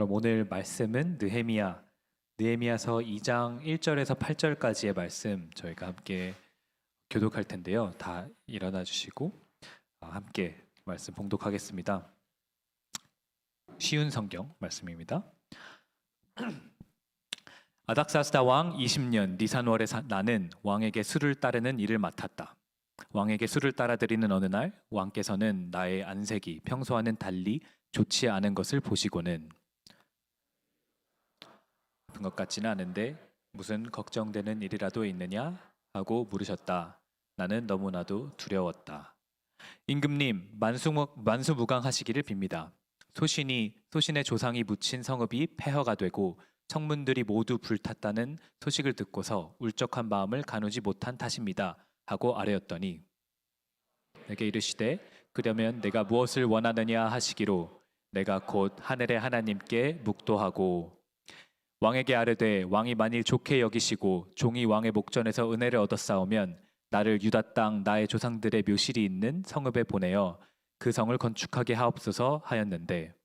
그럼 오늘 말씀은 느헤미야서 2장 1절에서 8절까지의 말씀 저희가 함께 교독할 텐데요. 다 일어나 주시고 함께 말씀 봉독하겠습니다. 쉬운 성경 말씀입니다. 아닥사스다 왕 20년 니산월에 나는 왕에게 수를 따르는 일을 맡았다. 왕에게 수를 따라드리는 어느 날 왕께서는 나의 안색이 평소와는 달리 좋지 않은 것을 보시고는 아픈 것 같지는 않은데 무슨 걱정되는 일이라도 있느냐 하고 물으셨다. 나는 너무나도 두려웠다. 임금님, 만수무강하시기를 빕니다. 소신의 조상이 묻힌 성읍이 폐허가 되고 성문들이 모두 불탔다는 소식을 듣고서 울적한 마음을 가누지 못한 탓입니다. 하고 아뢰었더니 내게 이르시되 그러면 내가 무엇을 원하느냐 하시기로 내가 곧 하늘의 하나님께 묵도하고 왕에게 아뢰되 왕이 만일 좋게 여기시고 종이 왕의 목전에서 은혜를 얻었사오면 나를 유다 땅 나의 조상들의 묘실이 있는 성읍에 보내어 그 성을 건축하게 하옵소서 하였는데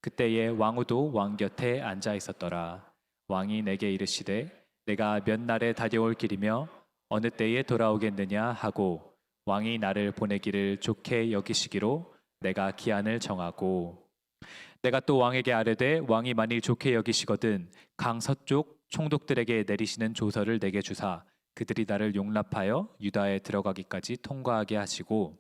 그때에 왕후도 왕 곁에 앉아 있었더라. 왕이 내게 이르시되 내가 몇 날에 다녀올 길이며 어느 때에 돌아오겠느냐 하고 왕이 나를 보내기를 좋게 여기시기로 내가 기한을 정하고 내가 또 왕에게 아뢰되 왕이 만일 좋게 여기시거든 강 서쪽 총독들에게 내리시는 조서를 내게 주사 그들이 나를 용납하여 유다에 들어가기까지 통과하게 하시고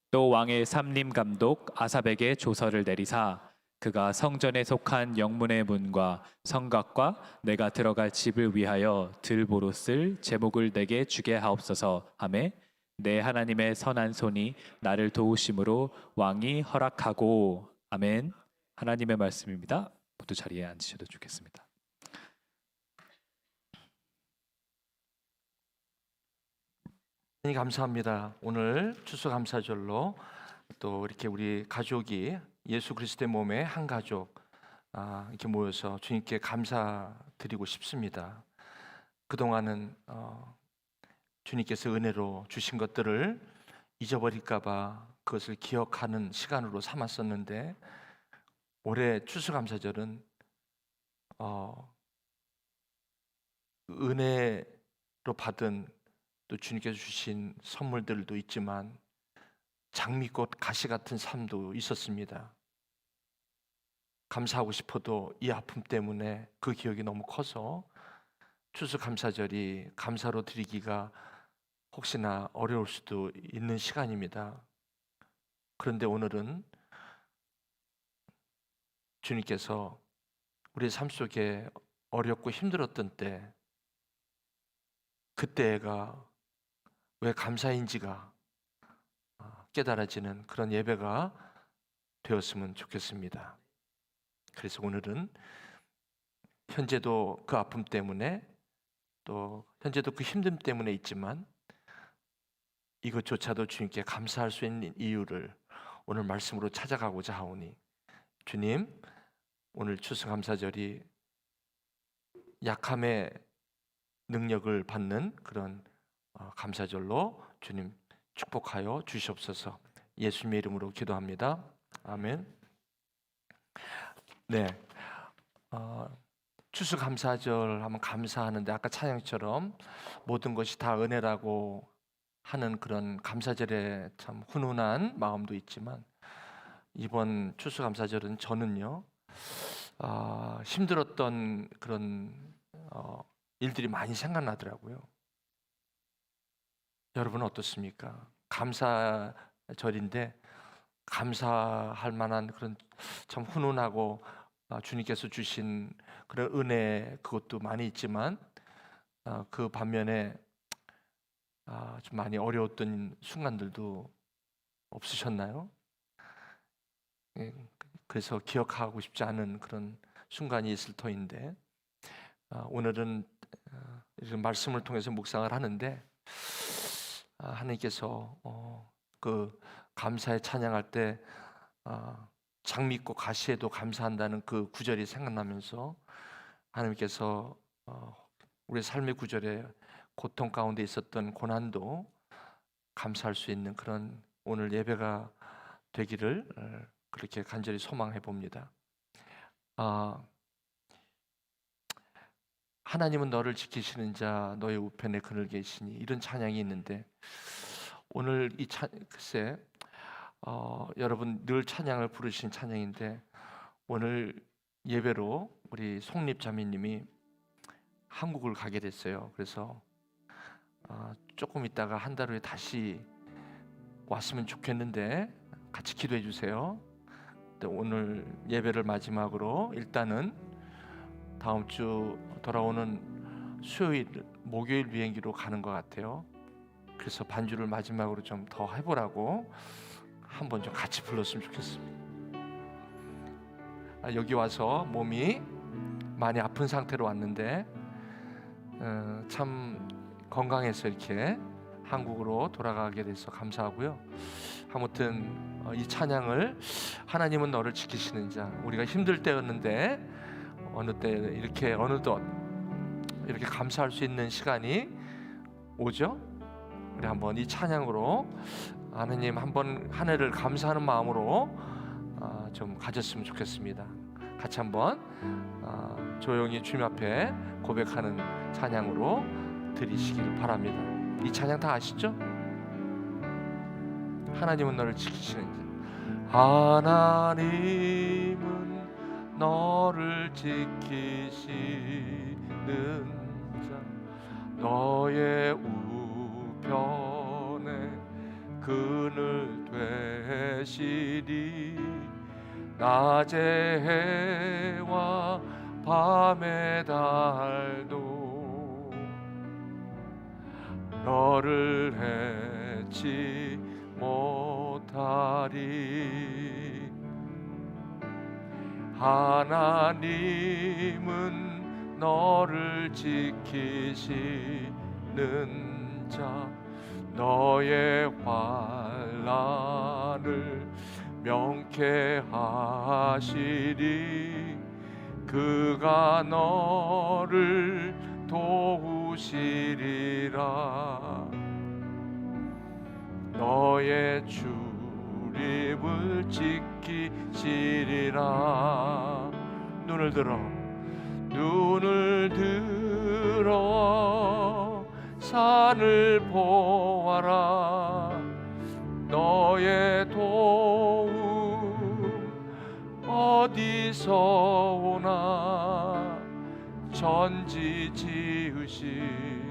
또 왕의 삼림 감독 아삽에게 조서를 내리사 그가 성전에 속한 영문의 문과 성곽과 내가 들어갈 집을 위하여 들보로 쓸 제목을 내게 주게 하옵소서 하매 내 하나님의 선한 손이 나를 도우심으로 왕이 허락하고 아멘. 하나님의 말씀입니다. 모두 자리에 앉으셔도 좋겠습니다. 감사합니다. 오늘 추수감사절로 또 이렇게 우리 가족이 예수 그리스도의 몸의 한 가족 이렇게 모여서 주님께 감사드리고 싶습니다. 그동안은 주님께서 은혜로 주신 것들을 잊어버릴까 봐 그것을 기억하는 시간으로 삼았었는데 올해 추수감사절은 은혜로 받은 또 주님께서 주신 선물들도 있지만 장미꽃 가시 같은 삶도 있었습니다. 감사하고 싶어도 이 아픔 때문에 그 기억이 너무 커서 추수감사절이 감사로 드리기가 혹시나 어려울 수도 있는 시간입니다. 그런데 오늘은 주님께서 우리 삶 속에 어렵고 힘들었던 때 그때가 왜 감사인지가 깨달아지는 그런 예배가 되었으면 좋겠습니다. 그래서 오늘은 현재도 그 아픔 때문에 또 현재도 그 힘듦 때문에 있지만 이것조차도 주님께 감사할 수 있는 이유를 오늘 말씀으로 찾아가고자 하오니 주님, 오늘 추수감사절이 약함의 능력을 받는 그런 감사절로 주님 축복하여 주시옵소서. 예수님의 이름으로 기도합니다. 아멘. 네, 추수감사절 하면 감사하는데 아까 찬양처럼 모든 것이 다 은혜라고 하는 그런 감사절에 참 훈훈한 마음도 있지만 이번 추수감사절은 저는요 힘들었던 그런 일들이 많이 생각나더라고요. 여러분은 어떻습니까? 감사절인데 감사할 만한 그런 참 훈훈하고 주님께서 주신 그런 은혜 그것도 많이 있지만 그 반면에 좀 많이 어려웠던 순간들도 없으셨나요? 그래서 기억하고 싶지 않은 그런 순간이 있을 터인데 오늘은 이런 말씀을 통해서 묵상을 하는데 하나님께서 그 감사에 찬양할 때 장미꽃 가시에도 감사한다는 그 구절이 생각나면서 하나님께서 우리 삶의 구절에 고통 가운데 있었던 고난도 감사할 수 있는 그런 오늘 예배가 되기를 그렇게 간절히 소망해 봅니다. 아, 하나님은 너를 지키시는 자 너의 우편에 그늘 계시니, 이런 찬양이 있는데 오늘 글쎄 여러분 늘 찬양을 부르신 찬양인데 오늘 예배로 우리 송립 자매님이 한국을 가게 됐어요. 그래서 조금 있다가 한 달 후에 다시 왔으면 좋겠는데 같이 기도해 주세요. 오늘 예배를 마지막으로 일단은 다음 주 돌아오는 수요일, 목요일 비행기로 가는 것 같아요. 그래서 반주를 마지막으로 좀 더 해보라고 한번 좀 같이 불렀으면 좋겠습니다. 여기 와서 몸이 많이 아픈 상태로 왔는데 참 건강해서 이렇게 한국으로 돌아가게 돼서 감사하고요. 아무튼 이 찬양을 하나님은 너를 지키시는 자, 우리가 힘들 때였는데 어느 때 이렇게 어느덧 이렇게 감사할 수 있는 시간이 오죠. 우리 한번 이 찬양으로 하나님 한번 한 해를 감사하는 마음으로 좀 가졌으면 좋겠습니다. 같이 한번 조용히 주님 앞에 고백하는 찬양으로 드리시기를 바랍니다. 이 찬양 다 아시죠? 하나님은 너를 지키시는 자, 하나님은 너를 지키시는 자, 너의 우편에 그늘 되시리. 낮의 해와 밤의 달도 너를 해치 못하리. 하나님은 너를 지키시는 자, 너의 환난을 명쾌하시리. 그가 너를 도우시리라. 너의 출입을 지키시리라. 눈을 들어 산을 보아라. 너의 도움 어디서 오나. 천지 지으신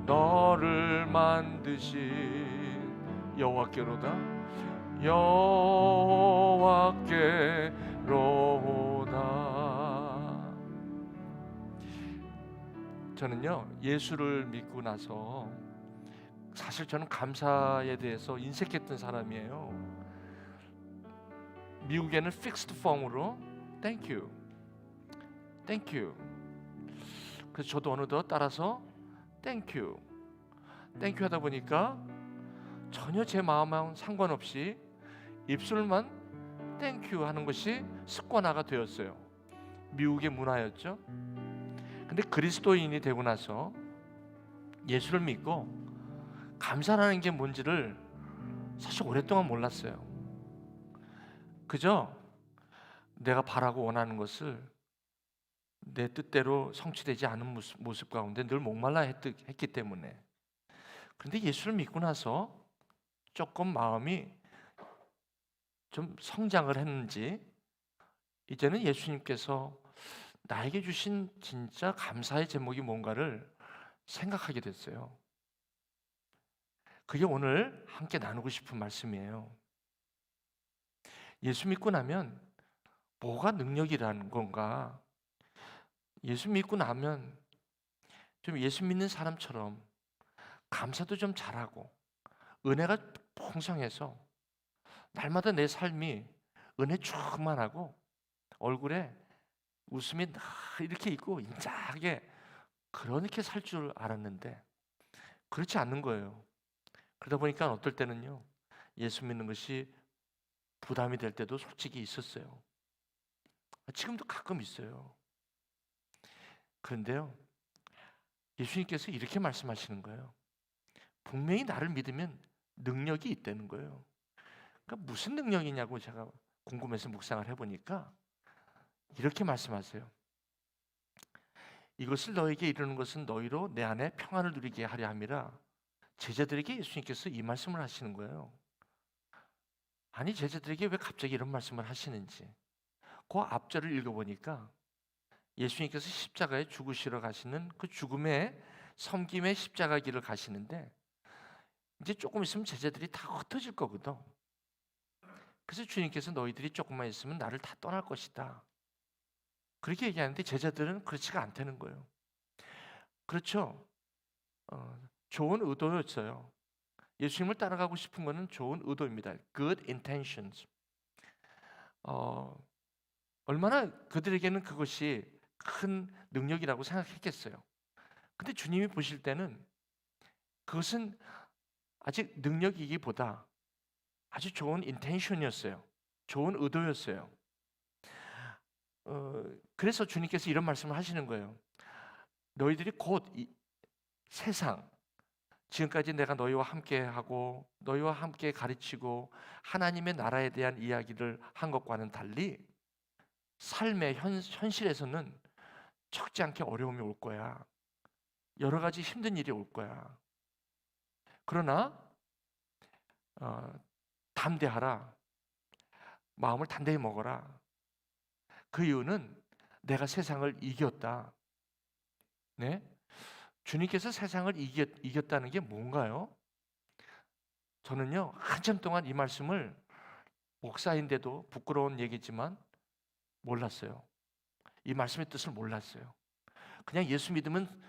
너를 만드신 여호와께로다. 여호와께로다. 저는요, 예수를 믿고 나서 사실 저는 감사에 대해서 인색했던 사람이에요. 미국에는 픽스드 폼으로 Thank you, Thank you. 그래서 저도 어느덧 따라서 Thank you, Thank you 하다 보니까 전혀 제 마음하고는 상관없이 입술만 Thank you 하는 것이 습관화가 되었어요. 미국의 문화였죠. 근데 그리스도인이 되고 나서 예수를 믿고 감사라는 게 뭔지를 사실 오랫동안 몰랐어요. 그저 내가 바라고 원하는 것을 내 뜻대로 성취되지 않은 모습 가운데 늘 목말라 했기 때문에. 그런데 예수를 믿고 나서 조금 마음이 좀 성장을 했는지 이제는 예수님께서 나에게 주신 진짜 감사의 제목이 뭔가를 생각하게 됐어요. 그게 오늘 함께 나누고 싶은 말씀이에요. 예수 믿고 나면 뭐가 능력이라는 건가? 예수 믿고 나면 좀 예수 믿는 사람처럼 감사도 좀 잘하고 은혜가 풍성해서 날마다 내 삶이 은혜 충만하고 얼굴에 웃음이 이렇게 있고 인자하게 그렇게 살 줄 알았는데 그렇지 않는 거예요. 그러다 보니까 어떨 때는요, 예수 믿는 것이 부담이 될 때도 솔직히 있었어요. 지금도 가끔 있어요. 그런데요, 예수님께서 이렇게 말씀하시는 거예요. 분명히 나를 믿으면 능력이 있다는 거예요. 그러니까 무슨 능력이냐고 제가 궁금해서 묵상을 해보니까 이렇게 말씀하세요. 이것을 너에게 이르는 것은 너희로 내 안에 평안을 누리게 하려 함이라. 제자들에게 예수님께서 이 말씀을 하시는 거예요. 아니, 제자들에게 왜 갑자기 이런 말씀을 하시는지. 그 앞절을 읽어보니까 예수님께서 십자가에 죽으시러 가시는 그 죽음의 섬김의 십자가 길을 가시는데 이제 조금 있으면 제자들이 다 흩어질 거거든. 그래서 주님께서 너희들이 조금만 있으면 나를 다 떠날 것이다. 그렇게 얘기하는데 제자들은 그렇지가 않다는 거예요. 그렇죠. 좋은 의도였어요. 예수님을 따라가고 싶은 것은 좋은 의도입니다. Good intentions. 얼마나 그들에게는 그것이 큰 능력이라고 생각했겠어요. 근데 주님이 보실 때는 그것은 아직 능력이기보다 아주 좋은 인텐션이었어요. 좋은 의도였어요. 그래서 주님께서 이런 말씀을 하시는 거예요. 너희들이 곧 이 세상, 지금까지 내가 너희와 함께하고 너희와 함께 가르치고 하나님의 나라에 대한 이야기를 한 것과는 달리 삶의 현실에서는 적지 않게 어려움이 올 거야. 여러 가지 힘든 일이 올 거야. 그러나 담대하라. 마음을 단단히 먹어라. 그 이유는 내가 세상을 이겼다. 네? 주님께서 세상을 이겼다는 게 뭔가요? 저는요, 한참 동안 이 말씀을 목사인데도 부끄러운 얘기지만 몰랐어요. 이 말씀의 뜻을 몰랐어요. 그냥 예수 믿으면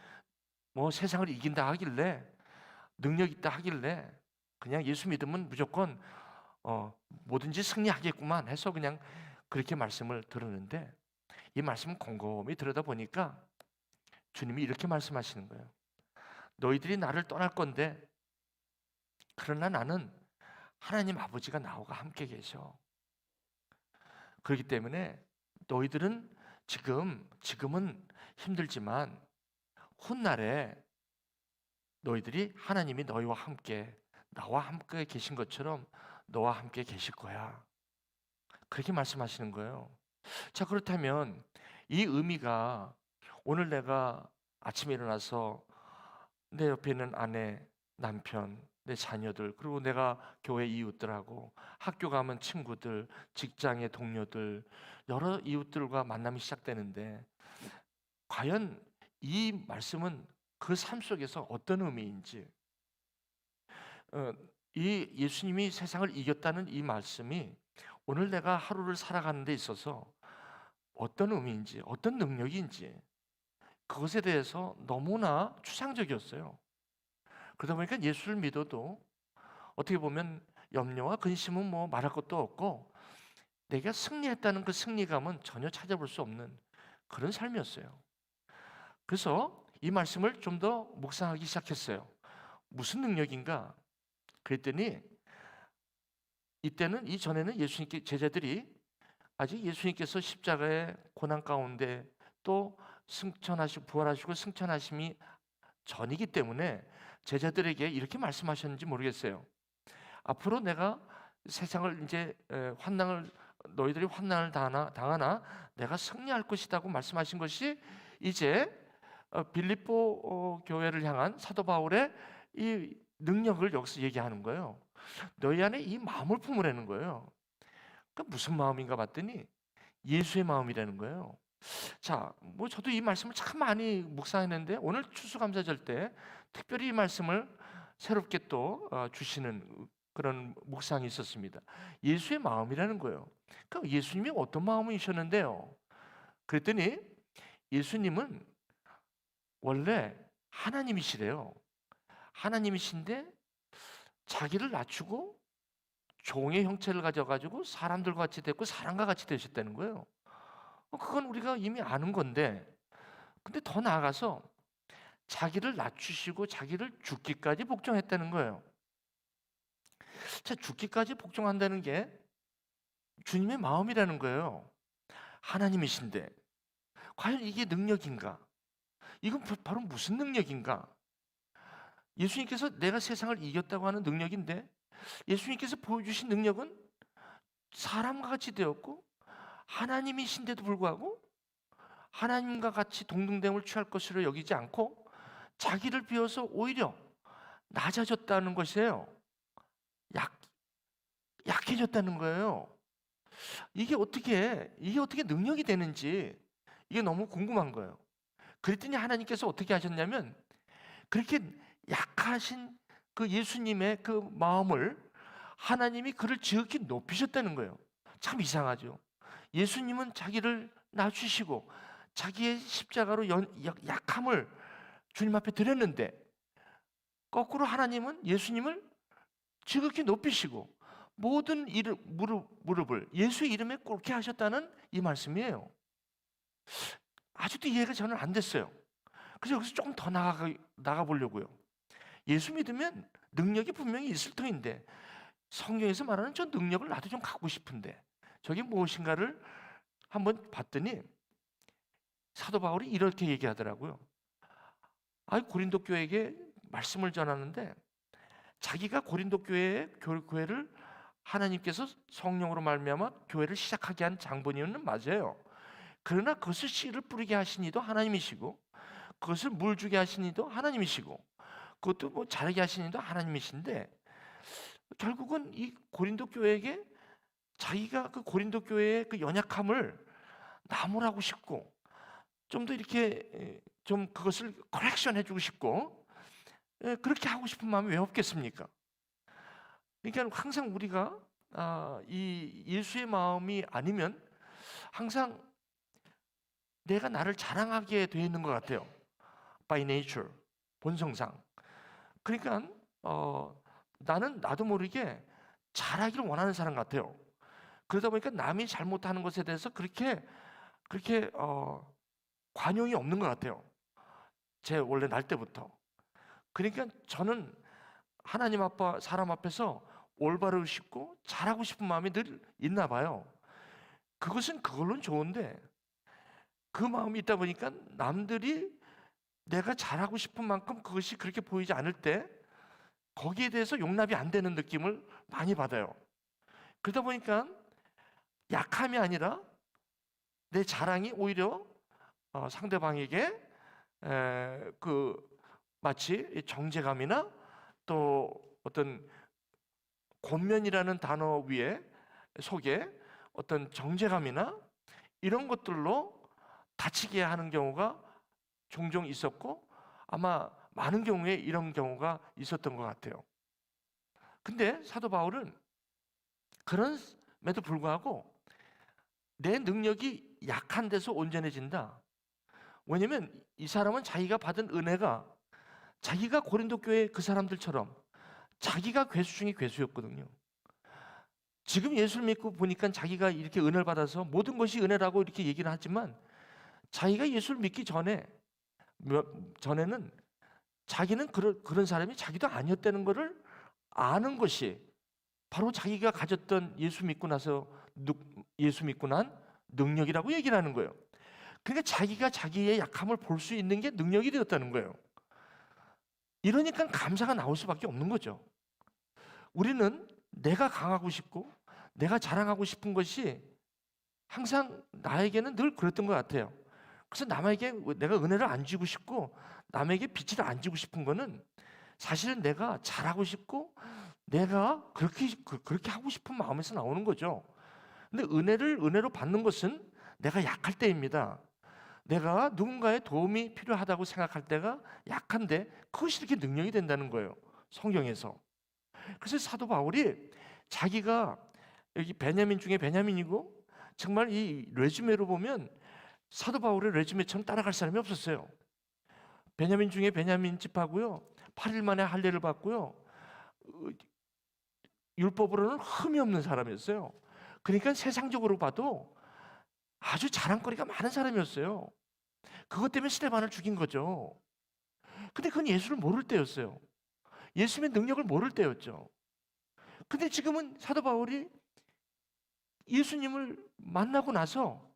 뭐 세상을 이긴다 하길래, 능력 있다 하길래 그냥 예수 믿으면 무조건 뭐든지 승리하겠구만 해서 그냥 그렇게 말씀을 들었는데 이 말씀을 곰곰이 들여다보니까 주님이 이렇게 말씀하시는 거예요. 너희들이 나를 떠날 건데 그러나 나는 하나님 아버지가 나와 함께 계셔. 그렇기 때문에 너희들은 지금은 힘들지만 훗날에 너희들이 하나님이 너희와 함께 나와 함께 계신 것처럼 너와 함께 계실 거야. 그렇게 말씀하시는 거예요. 자, 그렇다면 이 의미가 오늘 내가 아침에 일어나서 내 옆에 있는 아내, 남편, 내 자녀들, 그리고 내가 교회 이웃들하고 학교 가면 친구들, 직장의 동료들, 여러 이웃들과 만남이 시작되는데 과연 이 말씀은 그 삶 속에서 어떤 의미인지, 이 예수님이 세상을 이겼다는 이 말씀이 오늘 내가 하루를 살아가는 데 있어서 어떤 의미인지, 어떤 능력인지 그것에 대해서 너무나 추상적이었어요. 그러다 보니까 예수를 믿어도 어떻게 보면 염려와 근심은 뭐 말할 것도 없고 내가 승리했다는 그 승리감은 전혀 찾아볼 수 없는 그런 삶이었어요. 그래서 이 말씀을 좀 더 묵상하기 시작했어요. 무슨 능력인가? 그랬더니 이전에는 예수님께 제자들이 아직 예수님께서 십자가의 고난 가운데 또 부활하시고 승천하심이 전이기 때문에 제자들에게 이렇게 말씀하셨는지 모르겠어요. 앞으로 내가 세상을 이제 너희들이 환난을 당하나 내가 승리할 것이라고 말씀하신 것이 이제 빌립보 교회를 향한 사도 바울의 이 능력을 여기서 얘기하는 거예요. 너희 안에 이 마음을 품으라는 거예요. 그 무슨 마음인가 봤더니 예수의 마음이라는 거예요. 자, 뭐 저도 이 말씀을 참 많이 묵상했는데 오늘 추수감사절 때 특별히 이 말씀을 새롭게 또 주시는 그런 묵상이 있었습니다. 예수의 마음이라는 거예요. 그럼 예수님이 어떤 마음이셨는데요? 그랬더니 예수님은 원래 하나님이시래요. 하나님이신데 자기를 낮추고 종의 형체를 가져가지고 사람들과 같이 됐고 사람과 같이 되셨다는 거예요. 그건 우리가 이미 아는 건데, 근데 더 나아가서 자기를 낮추시고 자기를 죽기까지 복종했다는 거예요. 자, 죽기까지 복종한다는 게 주님의 마음이라는 거예요. 하나님이신데 과연 이게 능력인가? 이건 바로 무슨 능력인가? 예수님께서 내가 세상을 이겼다고 하는 능력인데 예수님께서 보여주신 능력은 사람과 같이 되었고 하나님이신데도 불구하고 하나님과 같이 동등됨을 취할 것으로 여기지 않고 자기를 비워서 오히려 낮아졌다는 것이에요. 약해졌다는 거예요. 이게 어떻게 능력이 되는지 이게 너무 궁금한 거예요. 그랬더니 하나님께서 어떻게 하셨냐면 그렇게 약하신 그 예수님의 그 마음을 하나님이 그를 지극히 높이셨다는 거예요. 참 이상하죠. 예수님은 자기를 낮추시고 자기의 십자가로 약함을 주님 앞에 드렸는데 거꾸로 하나님은 예수님을 지극히 높이시고 모든 무릎을 예수의 이름에 꿇게 하셨다는 이 말씀이에요. 아직도 이해가 저는 안 됐어요. 그래서 여기서 조금 더 나가 보려고요. 예수 믿으면 능력이 분명히 있을 터인데 성경에서 말하는 저 능력을 나도 좀 갖고 싶은데 저게 무엇인가를 한번 봤더니 사도 바울이 이렇게 얘기하더라고요. 고린도 교회에게 말씀을 전하는데 자기가 고린도 교회를 하나님께서 성령으로 말미암아 교회를 시작하게 한 장본인은 맞아요. 그러나 그것을 씨를 뿌리게 하신 이도 하나님이시고 그것을 물 주게 하신 이도 하나님이시고 그것도 뭐 자라게 하신 이도 하나님이신데 결국은 이 고린도 교회에게 자기가 그 고린도 교회의 그 연약함을 나무라고 싶고 좀 더 이렇게 좀 그것을 커렉션 해주고 싶고 그렇게 하고 싶은 마음이 왜 없겠습니까? 그러니까 항상 우리가 이 예수의 마음이 아니면 항상 내가 나를 자랑하게 되어 있는 것 같아요. By nature, 본성상. 그러니까 나는 나도 모르게 잘하기를 원하는 사람 같아요. 그러다 보니까 남이 잘못하는 것에 대해서 그렇게 관용이 없는 것 같아요. 제 원래 날 때부터. 그러니까 저는 하나님 아빠 사람 앞에서 올바르고 싶고 잘하고 싶은 마음이 늘 있나 봐요. 그것은 그걸로는 좋은데 그 마음이 있다 보니까 남들이 내가 잘하고 싶은 만큼 그것이 그렇게 보이지 않을 때 거기에 대해서 용납이 안 되는 느낌을 많이 받아요. 그러다 보니까 약함이 아니라 내 자랑이 오히려 상대방에게 마치 정죄감이나 또 어떤 권면이라는 단어 속에 어떤 정죄감이나 이런 것들로 다치게 하는 경우가 종종 있었고 아마 많은 경우에 이런 경우가 있었던 것 같아요. 근데 사도 바울은 그럼에도 불구하고 내 능력이 약한 데서 온전해진다. 왜냐면 이 사람은 자기가 받은 은혜가 자기가 고린도 교회 그 사람들처럼 자기가 괴수 중에 괴수였거든요. 지금 예수를 믿고 보니까 자기가 이렇게 은혜를 받아서 모든 것이 은혜라고 이렇게 얘기를 하지만 자기가 예수를 믿기 전에는 자기는 그런 사람이 자기도 아니었다는 것을 아는 것이 바로 자기가 가졌던 예수 믿고 난 능력이라고 얘기를 하는 거예요. 그러니까 자기가 자기의 약함을 볼 수 있는 게 능력이 되었다는 거예요. 이러니까 감사가 나올 수밖에 없는 거죠. 우리는 내가 강하고 싶고 내가 자랑하고 싶은 것이 항상 나에게는 늘 그랬던 것 같아요. 그래서 남에게 내가 은혜를 안 주고 싶고 남에게 빚을 안 지고 싶은 거는 사실은 내가 잘하고 싶고 내가 그렇게 하고 싶은 마음에서 나오는 거죠. 근데 은혜로 받는 것은 내가 약할 때입니다. 내가 누군가의 도움이 필요하다고 생각할 때가 약한데 그것이 이렇게 능력이 된다는 거예요. 성경에서. 그래서 사도 바울이 자기가 여기 베냐민 중에 베냐민이고 정말 이 레주메로 보면 사도 바울의 레주메처럼 따라갈 사람이 없었어요. 베냐민 중에 베냐민 집하고요. 8일 만에 할례를 받고요. 율법으로는 흠이 없는 사람이었어요. 그러니까 세상적으로 봐도 아주 자랑거리가 많은 사람이었어요. 그것 때문에 스데반을 죽인 거죠. 근데 그건 예수를 모를 때였어요. 예수님의 능력을 모를 때였죠. 근데 지금은 사도 바울이 예수님을 만나고 나서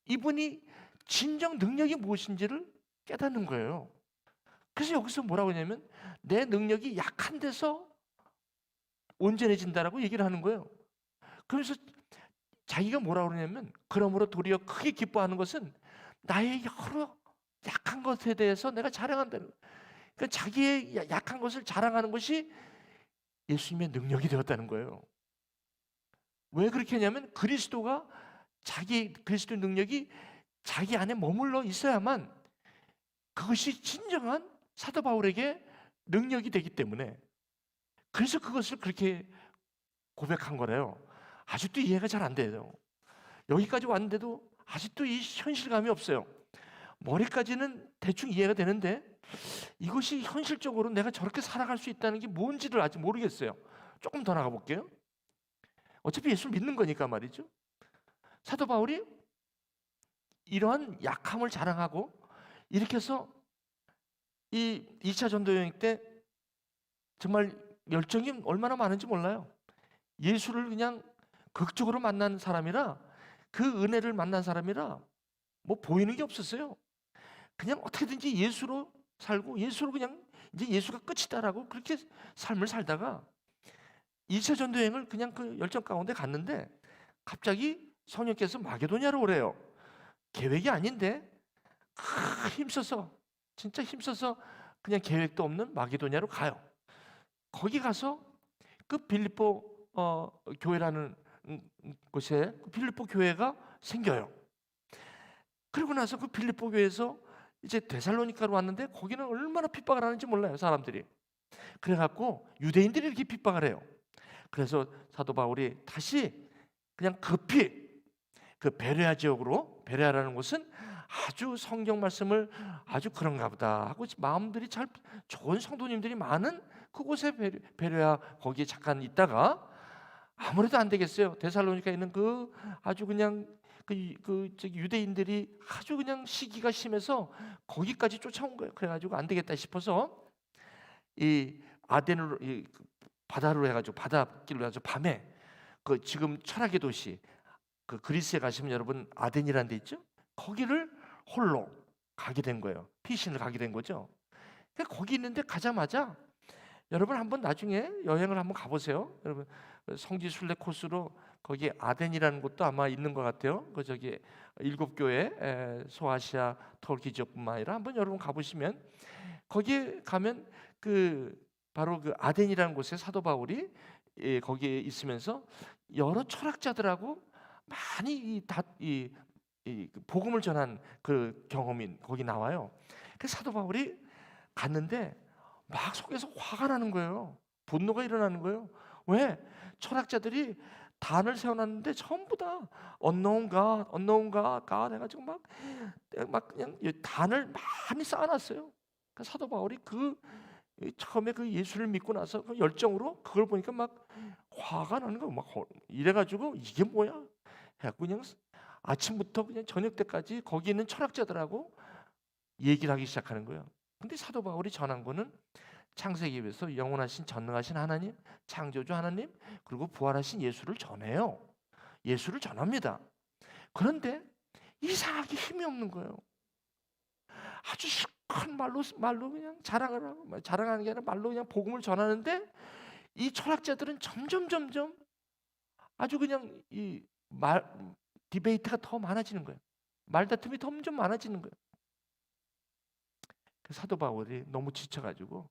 이분이 진정 능력이 무엇인지를 깨닫는 거예요. 그래서 여기서 뭐라고 하냐면 내 능력이 약한 데서 온전해진다라고 얘기를 하는 거예요. 그래서 자기가 뭐라 그러냐면 그러므로 도리어 크게 기뻐하는 것은 나의 여러 약한 것에 대해서 내가 자랑한다는 거예요. 그러니까 자기의 약한 것을 자랑하는 것이 예수님의 능력이 되었다는 거예요. 왜 그렇게 했냐면 그리스도가 그리스도의 능력이 자기 안에 머물러 있어야만 그것이 진정한 사도 바울에게 능력이 되기 때문에, 그래서 그것을 그렇게 고백한 거래요. 아직도 이해가 잘 안 돼요. 여기까지 왔는데도 아직도 이 현실감이 없어요. 머리까지는 대충 이해가 되는데 이것이 현실적으로 내가 저렇게 살아갈 수 있다는 게 뭔지를 아직 모르겠어요. 조금 더 나가 볼게요. 어차피 예수를 믿는 거니까 말이죠. 사도 바울이 이러한 약함을 자랑하고 이렇게 해서 이 2차 전도 여행 때 정말 열정이 얼마나 많은지 몰라요. 예수를 그냥 극적으로 만난 사람이라, 그 은혜를 만난 사람이라 뭐 보이는 게 없었어요. 그냥 어떻게든지 예수로 살고 예수로 그냥 이제 예수가 끝이다라고 그렇게 삶을 살다가 2차 전도 여행을 그냥 그 열정 가운데 갔는데 갑자기 성령께서 마게도냐로 오래요. 계획이 아닌데 힘써서, 진짜 힘써서 그냥 계획도 없는 마게도냐로 가요. 거기 가서 그 빌립보 교회라는 곳에 그 빌립보 교회가 생겨요. 그러고 나서 그 빌립보 교회에서 이제 데살로니가로 왔는데 거기는 얼마나 핍박을 하는지 몰라요, 사람들이. 그래갖고 유대인들이 이렇게 핍박을 해요. 그래서 사도 바울이 다시 그냥 급히 그 베레아 지역으로, 베레아라는 곳은 아주 성경 말씀을 아주 그런가 보다 하고 마음들이 잘 좋은 성도님들이 많은 그곳에 베레아 거기에 잠깐 있다가 아무래도 안 되겠어요. 데살로니가에 있는 그 아주 그냥 저기 유대인들이 아주 그냥 시기가 심해서 거기까지 쫓아온 거예요. 그래가지고 안 되겠다 싶어서 이 아덴으로 바다로 해가지고 바닷길로 해가지고 밤에 그 지금 철학의 도시 그 그리스에 가시면 여러분 아덴이라는 데 있죠? 거기를 홀로 가게 된 거예요. 피신을 가게 된 거죠. 그러니까 거기 있는데 가자마자 여러분 한번 나중에 여행을 한번 가보세요. 여러분 성지 순례 코스로 거기 아덴이라는 곳도 아마 있는 것 같아요. 그 저기 7교회 소아시아 터키 지역뿐만 아니라 한번 여러분 가보시면 거기에 가면 그 바로 그 아덴이라는 곳에 사도 바울이 거기에 있으면서 여러 철학자들하고 많이 그 복음을 전한 그 경험이 거기 나와요. 그래서 사도 바울이 갔는데 막 속에서 화가 나는 거예요. 분노가 일어나는 거예요. 왜? 철학자들이 단을 세워놨는데 전부 다 unknown God 해가지고 막 그냥 단을 많이 쌓아놨어요. 그러니까 사도 바울이 처음에 그 예수를 믿고 나서 그 열정으로 그걸 보니까 막 화가 나는 거예요. 막 이래가지고 이게 뭐야? 해갖고 그냥 아침부터 그냥 저녁 때까지 거기 있는 철학자들하고 얘기를 하기 시작하는 거예요. 근데 사도 바울이 전한 거는 창세기에서 영원하신 전능하신 하나님, 창조주 하나님, 그리고 부활하신 예수를 전해요. 예수를 전합니다. 그런데 이상하게 힘이 없는 거예요. 아주 큰 말로 그냥 자랑하는 게 아니라 말로 그냥 복음을 전하는데 이 철학자들은 점점 아주 그냥 디베이트가 더 많아지는 거예요. 말다툼이 점점 많아지는 거예요. 사도 바울이 너무 지쳐가지고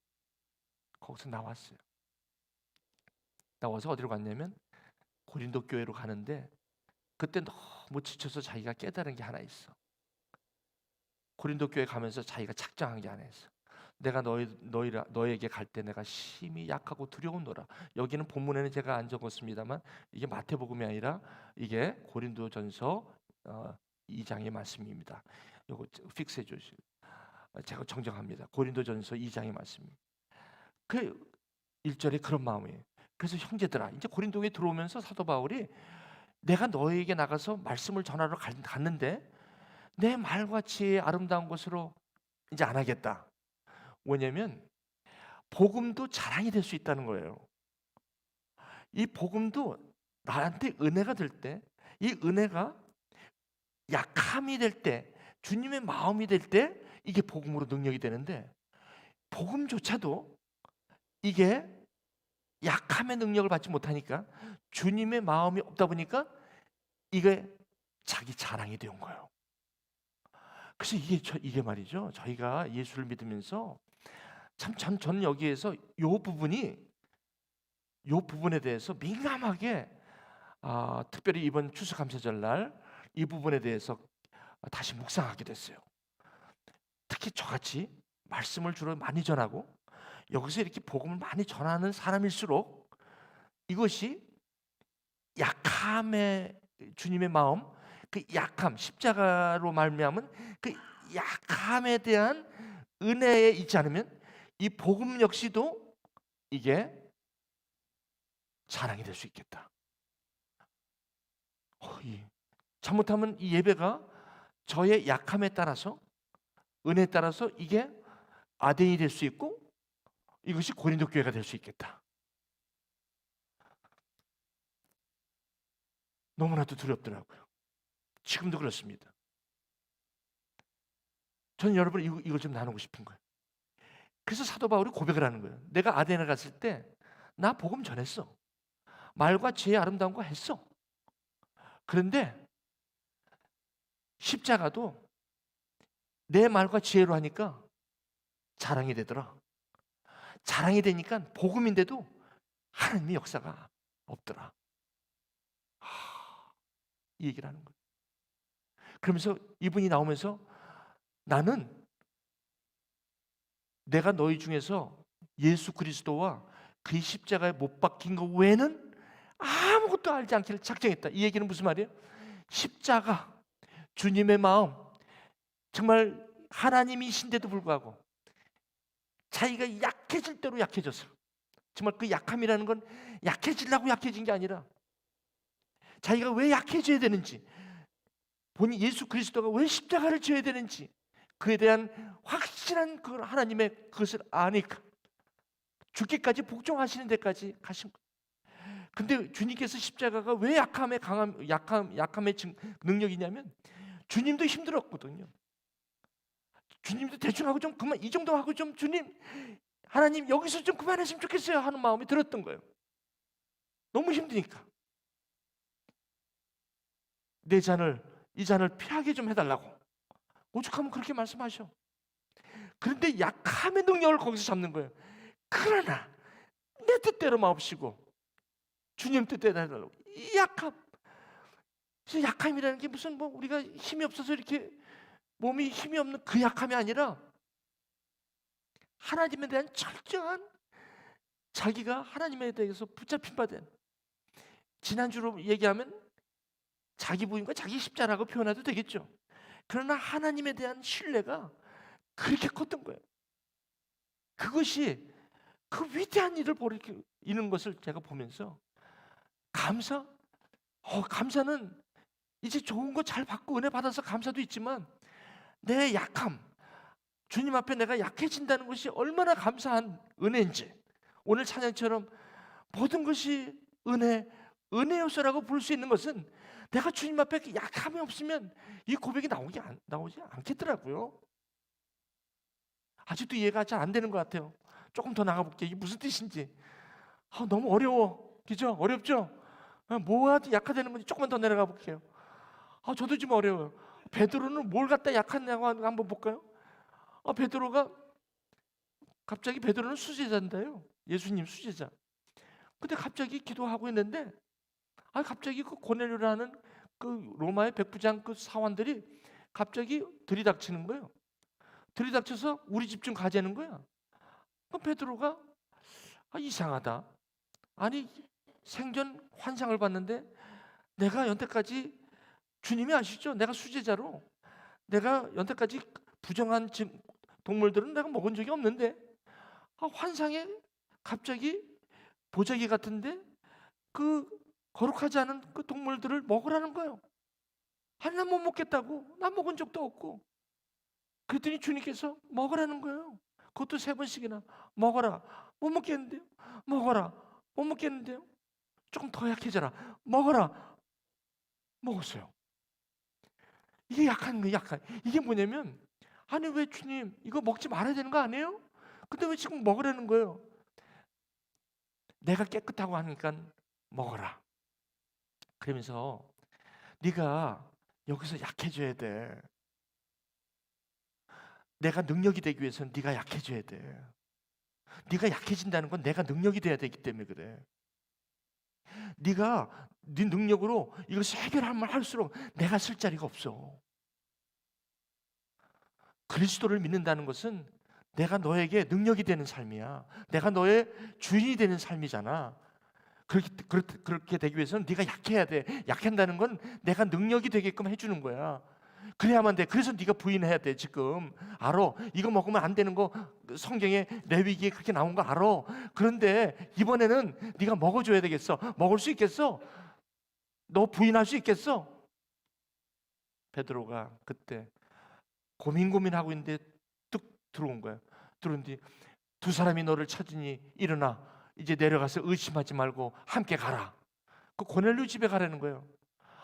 거기서 나왔어요. 나와서 어디로 갔냐면 고린도 교회로 가는데 그때 너무 지쳐서 자기가 깨달은 게 하나 있어. 고린도 교회 가면서 자기가 작정한 게 하나 있어. 내가 너에게 갈 때 내가 심히 약하고 두려운노라. 여기는 본문에는 제가 안 적었습니다만 이게 마태복음이 아니라 이게 고린도전서 2장의 말씀입니다. 이거 픽스해 주시고 제가 정정합니다. 고린도전서 2장의 말씀입니다. 그 1절에 그런 마음이에요. 그래서 형제들아, 이제 고린도에 들어오면서 사도 바울이 내가 너에게 나가서 말씀을 전하러 갔는데 내 말과 지혜의 아름다운 것으로 이제 안 하겠다. 왜냐면 복음도 자랑이 될 수 있다는 거예요. 이 복음도 나한테 은혜가 될 때, 이 은혜가 약함이 될 때, 주님의 마음이 될 때 이게 복음으로 능력이 되는데 복음조차도 이게 약함의 능력을 받지 못하니까 주님의 마음이 없다 보니까 이게 자기 자랑이 되온 거예요. 그래서 이게 말이죠. 저희가 예수를 믿으면서 참 전 여기에서 요 부분에 대해서 민감하게 특별히 이번 추수감사절날 이 부분에 대해서 다시 묵상하게 됐어요. 특히 저같이 말씀을 주로 많이 전하고 여기서 이렇게 복음을 많이 전하는 사람일수록 이것이 약함의 주님의 마음, 그 약함, 십자가로 말미암은 그 약함에 대한 은혜에 있지 않으면 이 복음 역시도 이게 자랑이 될 수 있겠다. 잘못하면 이 예배가 저의 약함에 따라서, 은혜에 따라서 이게 아덴이 될 수 있고 이것이 고린도 교회가 될 수 있겠다. 너무나도 두렵더라고요. 지금도 그렇습니다. 저는 여러분 이걸 좀 나누고 싶은 거예요. 그래서 사도 바울이 고백을 하는 거예요. 내가 아덴에 갔을 때 나 복음 전했어. 말과 지혜의 아름다운 거 했어. 그런데 십자가도 내 말과 지혜로 하니까 자랑이 되더라. 자랑이 되니까 복음인데도 하나님의 역사가 없더라. 이 얘기를 하는 거예요. 그러면서 이분이 나오면서 나는 내가 너희 중에서 예수 그리스도와 그 십자가에 못 박힌 것 외에는 아무것도 알지 않기를 작정했다. 이 얘기는 무슨 말이에요? 십자가, 주님의 마음, 정말 하나님이신데도 불구하고 자기가 약해질 대로 약해졌어요. 정말 그 약함이라는 건 약해지려고 약해진 게 아니라 자기가 왜 약해져야 되는지, 본인 예수 그리스도가 왜 십자가를 져야 되는지 그에 대한 확실한 그 하나님의 그것을 아니까 죽기까지 복종하시는 데까지 가신 거예요. 근데 주님께서 십자가가 왜 약함의 능력이냐면 주님도 힘들었거든요. 주님도 대충 하고 좀 그만, 이 정도 하고 좀 주님, 하나님 여기서 좀 그만했으면 좋겠어요 하는 마음이 들었던 거예요. 너무 힘드니까 이 잔을 피하게 좀 해달라고 오죽하면 그렇게 말씀하셔. 그런데 약함의 능력을 거기서 잡는 거예요. 그러나 내 뜻대로 마옵시고 주님 뜻대로 해달라고. 이 약함, 그래서 약함이라는 게 무슨 뭐 우리가 힘이 없어서 이렇게 몸이 힘이 없는 그 약함이 아니라 하나님에 대한 철저한 자기가 하나님에 대해서 붙잡힌 바 된, 지난주로 얘기하면 자기 부인과 자기 십자라고 표현해도 되겠죠. 그러나 하나님에 대한 신뢰가 그렇게 컸던 거예요. 그것이 그 위대한 일을 벌이는 것을 제가 보면서 감사는 이제 좋은 거 잘 받고 은혜 받아서 감사도 있지만 내 약함, 주님 앞에 내가 약해진다는 것이 얼마나 감사한 은혜인지, 오늘 찬양처럼 모든 것이 은혜 요소라고 부를 수 있는 것은 내가 주님 앞에 약함이 없으면 이 고백이 나오지 않겠더라고요. 아직도 이해가 잘 안 되는 것 같아요. 조금 더 나가볼게요. 이게 무슨 뜻인지. 너무 어려워. 그죠? 어렵죠? 뭐가 약화되는 건지 조금만 더 내려가 볼게요. 저도 좀 어려워요. 베드로는 뭘 갖다 약하냐고 한번 볼까요? 베드로는 수제자인데요. 예수님 수제자. 근데 갑자기 기도하고 있는데 갑자기 그 고넬료라는 그 로마의 백부장 그 사원들이 갑자기 들이닥치는 거예요. 들이닥쳐서 우리 집 좀 가자는 거야. 그럼 베드로가 이상하다. 아니 생전 환상을 봤는데 내가 연태까지, 주님이 아시죠? 내가 수제자로 내가 연태까지 부정한 동물들은 내가 먹은 적이 없는데 환상에 갑자기 보자기 같은데 그 거룩하지 않은 그 동물들을 먹으라는 거예요. 아니 난 못 먹겠다고. 난 먹은 적도 없고. 그랬더니 주님께서 먹으라는 거예요. 그것도 3번씩이나. 먹어라. 못 먹겠는데요. 먹어라. 못 먹겠는데요. 조금 더 약해져라. 먹어라. 먹었어요. 이게 약한 거예요. 이게 뭐냐면 아니 왜 주님 이거 먹지 말아야 되는 거 아니에요? 근데 왜 지금 먹으라는 거예요? 내가 깨끗하고 하니까 먹어라. 그러면서 네가 여기서 약해져야 돼. 내가 능력이 되기 위해서는 네가 약해져야 돼. 네가 약해진다는 건 내가 능력이 돼야 되기 때문에 그래. 네가 네 능력으로 이것을 해결하면 할수록 내가 쓸 자리가 없어. 그리스도를 믿는다는 것은 내가 너에게 능력이 되는 삶이야. 내가 너의 주인이 되는 삶이잖아. 그렇게 되기 위해서는 네가 약해야 돼. 약한다는 건 내가 능력이 되게끔 해주는 거야. 그래야만 돼. 그래서 네가 부인해야 돼. 지금 알아. 이거 먹으면 안 되는 거 성경에 레위기에 그렇게 나온 거 알아. 그런데 이번에는 네가 먹어줘야 되겠어. 먹을 수 있겠어? 너 부인할 수 있겠어? 베드로가 그때 고민하고 있는데 뚝 들어온 거야. 들어온 뒤 두 사람이 너를 찾으니 일어나 이제 내려가서 의심하지 말고 함께 가라. 그 고넬료 집에 가라는 거예요.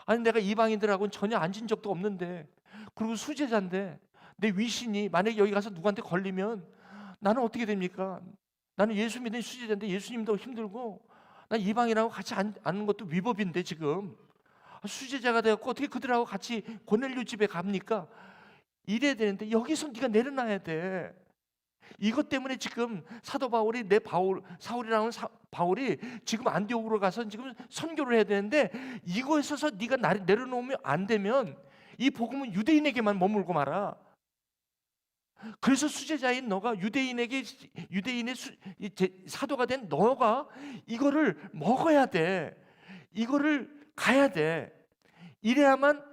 아니 내가 이방인들하고는 전혀 앉은 적도 없는데, 그리고 수제자인데 내 위신이 만약에 여기 가서 누구한테 걸리면 나는 어떻게 됩니까? 나는 예수 믿는 수제자인데 예수님도 힘들고 나 이방인하고 같이 앉는 것도 위법인데 지금 수제자가 되었고 어떻게 그들하고 같이 고넬료 집에 갑니까? 이래야 되는데 여기서 네가 내려놔야 돼. 이것 때문에 지금 사도 바울이 사울이라는 바울이 지금 안디옥으로 가서 지금 선교를 해야 되는데 이거에 있어서 네가 나를 내려놓으면 안 되면 이 복음은 유대인에게만 머물고 말아. 그래서 수제자인 너가 유대인의 사도가 된 너가 이거를 먹어야 돼. 이거를 가야 돼. 이래야만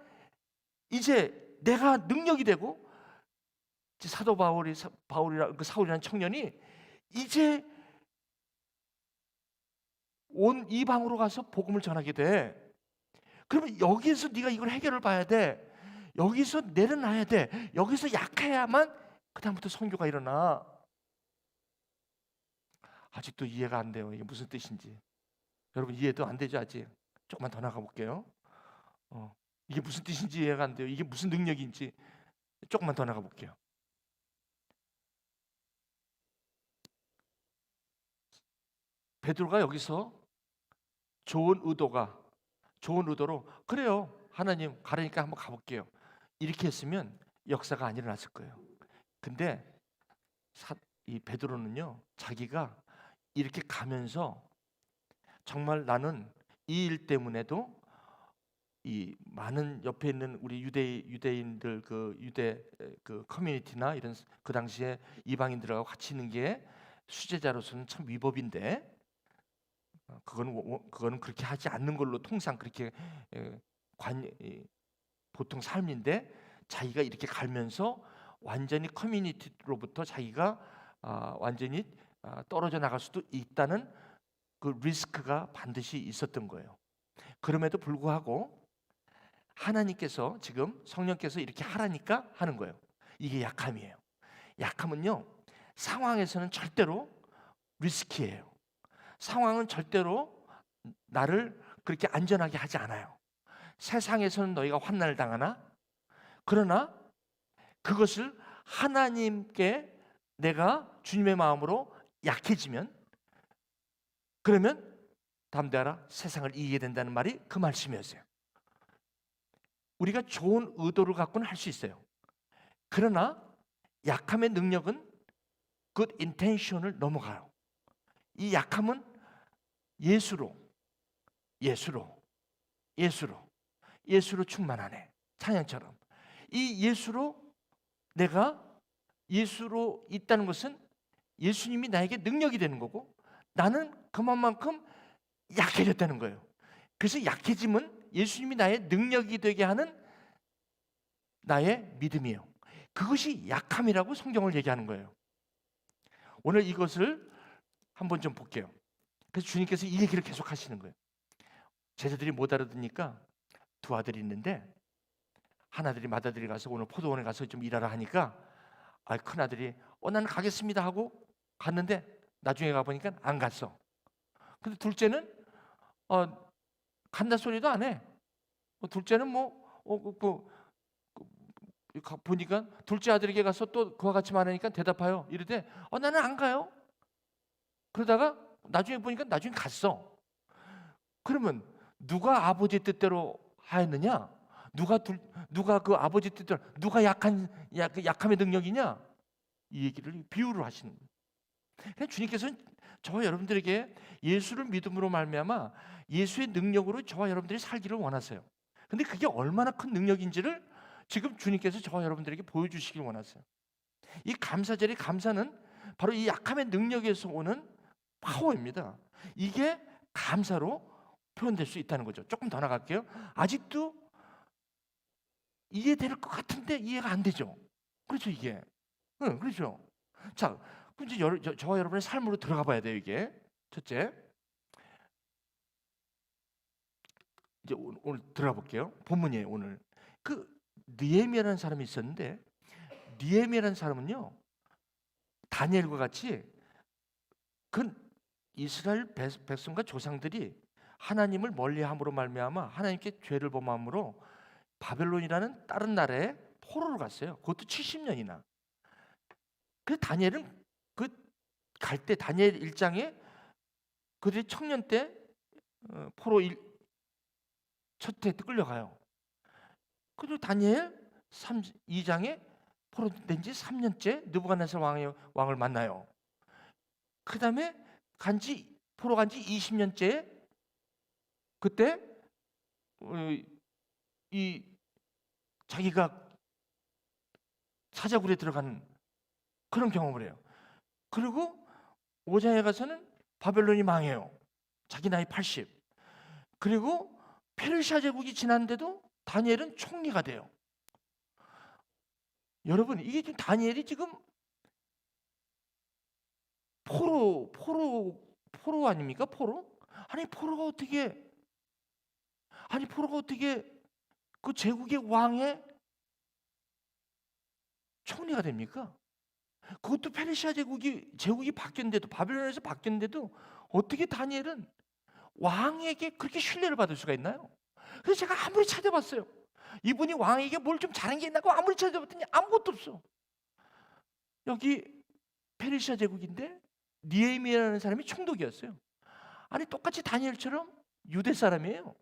이제 내가 능력이 되고 사도 바울이라 그 사울이라는 청년이 이제 온 이방으로 가서 복음을 전하게 돼. 그러면 여기에서 네가 이걸 해결을 봐야 돼. 여기서 내려놔야 돼. 여기서 약해야만 그다음부터 선교가 일어나. 아직도 이해가 안 돼요. 이게 무슨 뜻인지. 여러분 이해도 안 되죠 아직? 조금만 더 나가 볼게요. 이게 무슨 뜻인지 이해가 안 돼요. 이게 무슨 능력인지 조금만 더 나가 볼게요. 베드로가 여기서 좋은 의도로 그래요. 하나님 가라니까 한번 가볼게요. 이렇게 했으면 역사가 안 일어났을 거예요. 근데 이 베드로는요, 자기가 이렇게 가면서 정말 나는 이 일 때문에도 이 많은 옆에 있는 우리 유대인들 그 유대 그 커뮤니티나 이런 그 당시에 이방인들하고 같이 있는 게 수제자로서는 참 위법인데 그거는 그렇게 하지 않는 걸로 통상 그렇게 보통 삶인데 자기가 이렇게 갈면서 완전히 커뮤니티로부터 자기가 완전히 떨어져 나갈 수도 있다는 그 리스크가 반드시 있었던 거예요. 그럼에도 불구하고 하나님께서 지금 성령께서 이렇게 하라니까 하는 거예요. 이게 약함이에요. 약함은요, 상황에서는 절대로 리스키예요. 상황은 절대로 나를 그렇게 안전하게 하지 않아요. 세상에서는 너희가 환난을 당하나? 그러나 그것을 하나님께 내가 주님의 마음으로 약해지면 그러면 담대하라 세상을 이기게 된다는 말이 그 말씀이었어요. 우리가 좋은 의도를 갖고는 할 수 있어요. 그러나 약함의 능력은 good intention을 넘어가요. 이 약함은 예수로 충만하네. 찬양처럼 이 내가 예수로 있다는 것은 예수님이 나에게 능력이 되는 거고 나는 그만큼 약해졌다는 거예요. 그래서 약해짐은 예수님이 나의 능력이 되게 하는 나의 믿음이에요. 그것이 약함이라고 성경을 얘기하는 거예요. 오늘 이것을 한번 좀 볼게요. 그래서 주님께서 이 얘기를 계속 하시는 거예요. 제자들이 못 알아듣으니까 두 아들이 있는데 하나들이 맏아들이 가서 오늘 포도원에 가서 좀 일하라 하니까 큰아들이 나는 가겠습니다 하고 갔는데 나중에 가보니까 안 갔어. 근데 둘째는 간다 소리도 안 해. 둘째는 보니까 둘째 아들에게 가서 또 그와 같이 말하니까 대답하여 이르되 나는 안 가요. 그러다가 나중에 보니까 나중에 갔어. 그러면 누가 아버지 뜻대로 하였느냐? 누가 그 아버지 뜻대로 누가 약함의 능력이냐? 이 얘기를 비유로 하시는 거예요. 그러니까 주님께서는 저와 여러분들에게 예수를 믿음으로 말미암아 예수의 능력으로 저와 여러분들이 살기를 원하세요. 근데 그게 얼마나 큰 능력인지를 지금 주님께서 저와 여러분들에게 보여주시길 원하세요. 이 감사절의 감사는 바로 이 약함의 능력에서 오는 파워입니다. 이게 감사로 표현될 수 있다는 거죠. 조금 더 나갈게요. 아직도 이해될 것 같은데 이해가 안 되죠. 그렇죠, 이게. 응, 그렇죠. 자, 그럼 이제 저와 여러분의 삶으로 들어가 봐야 돼요, 이게. 첫째, 이제 오늘 들어가 볼게요. 본문이에요, 오늘. 그 느헤미야라는 사람이 있었는데, 느헤미야라는 사람은요, 다니엘과 같이 그 이스라엘 백성과 조상들이 하나님을 멀리함으로 말미암아 하나님께 죄를 범함으로 바벨론이라는 다른 나라에 포로를 갔어요. 그것도 70년이나. 그 다니엘은 그 갈 때 다니엘 1장에 그들이 청년 때 포로 첫해 때 끌려가요. 그리고 다니엘 2장에 포로 된 지 3년째 느부갓네살 왕을 만나요. 그 다음에 포로 간 지 20년째 그때 이 자기가 사자굴에 들어가는 그런 경험을 해요. 그리고 5장에 가서는 바벨론이 망해요. 자기 나이 80. 그리고 페르시아 제국이 지났는데도 다니엘은 총리가 돼요. 여러분, 이게 지금 다니엘이 지금 포로 아닙니까? 포로? 아니 포로가 어떻게 그 제국의 왕의 총리가 됩니까? 그것도 페르시아 제국이 바뀌었는데도, 바벨론에서 바뀌었는데도 어떻게 다니엘은 왕에게 그렇게 신뢰를 받을 수가 있나요? 그래서 제가 아무리 찾아봤어요. 이분이 왕에게 뭘 좀 잘한 게 있나고 아무리 찾아봤더니 아무것도 없어. 여기 페르시아 제국인데 느헤미야라는 사람이 총독이었어요. 아니 똑같이 다니엘처럼 유대 사람이에요.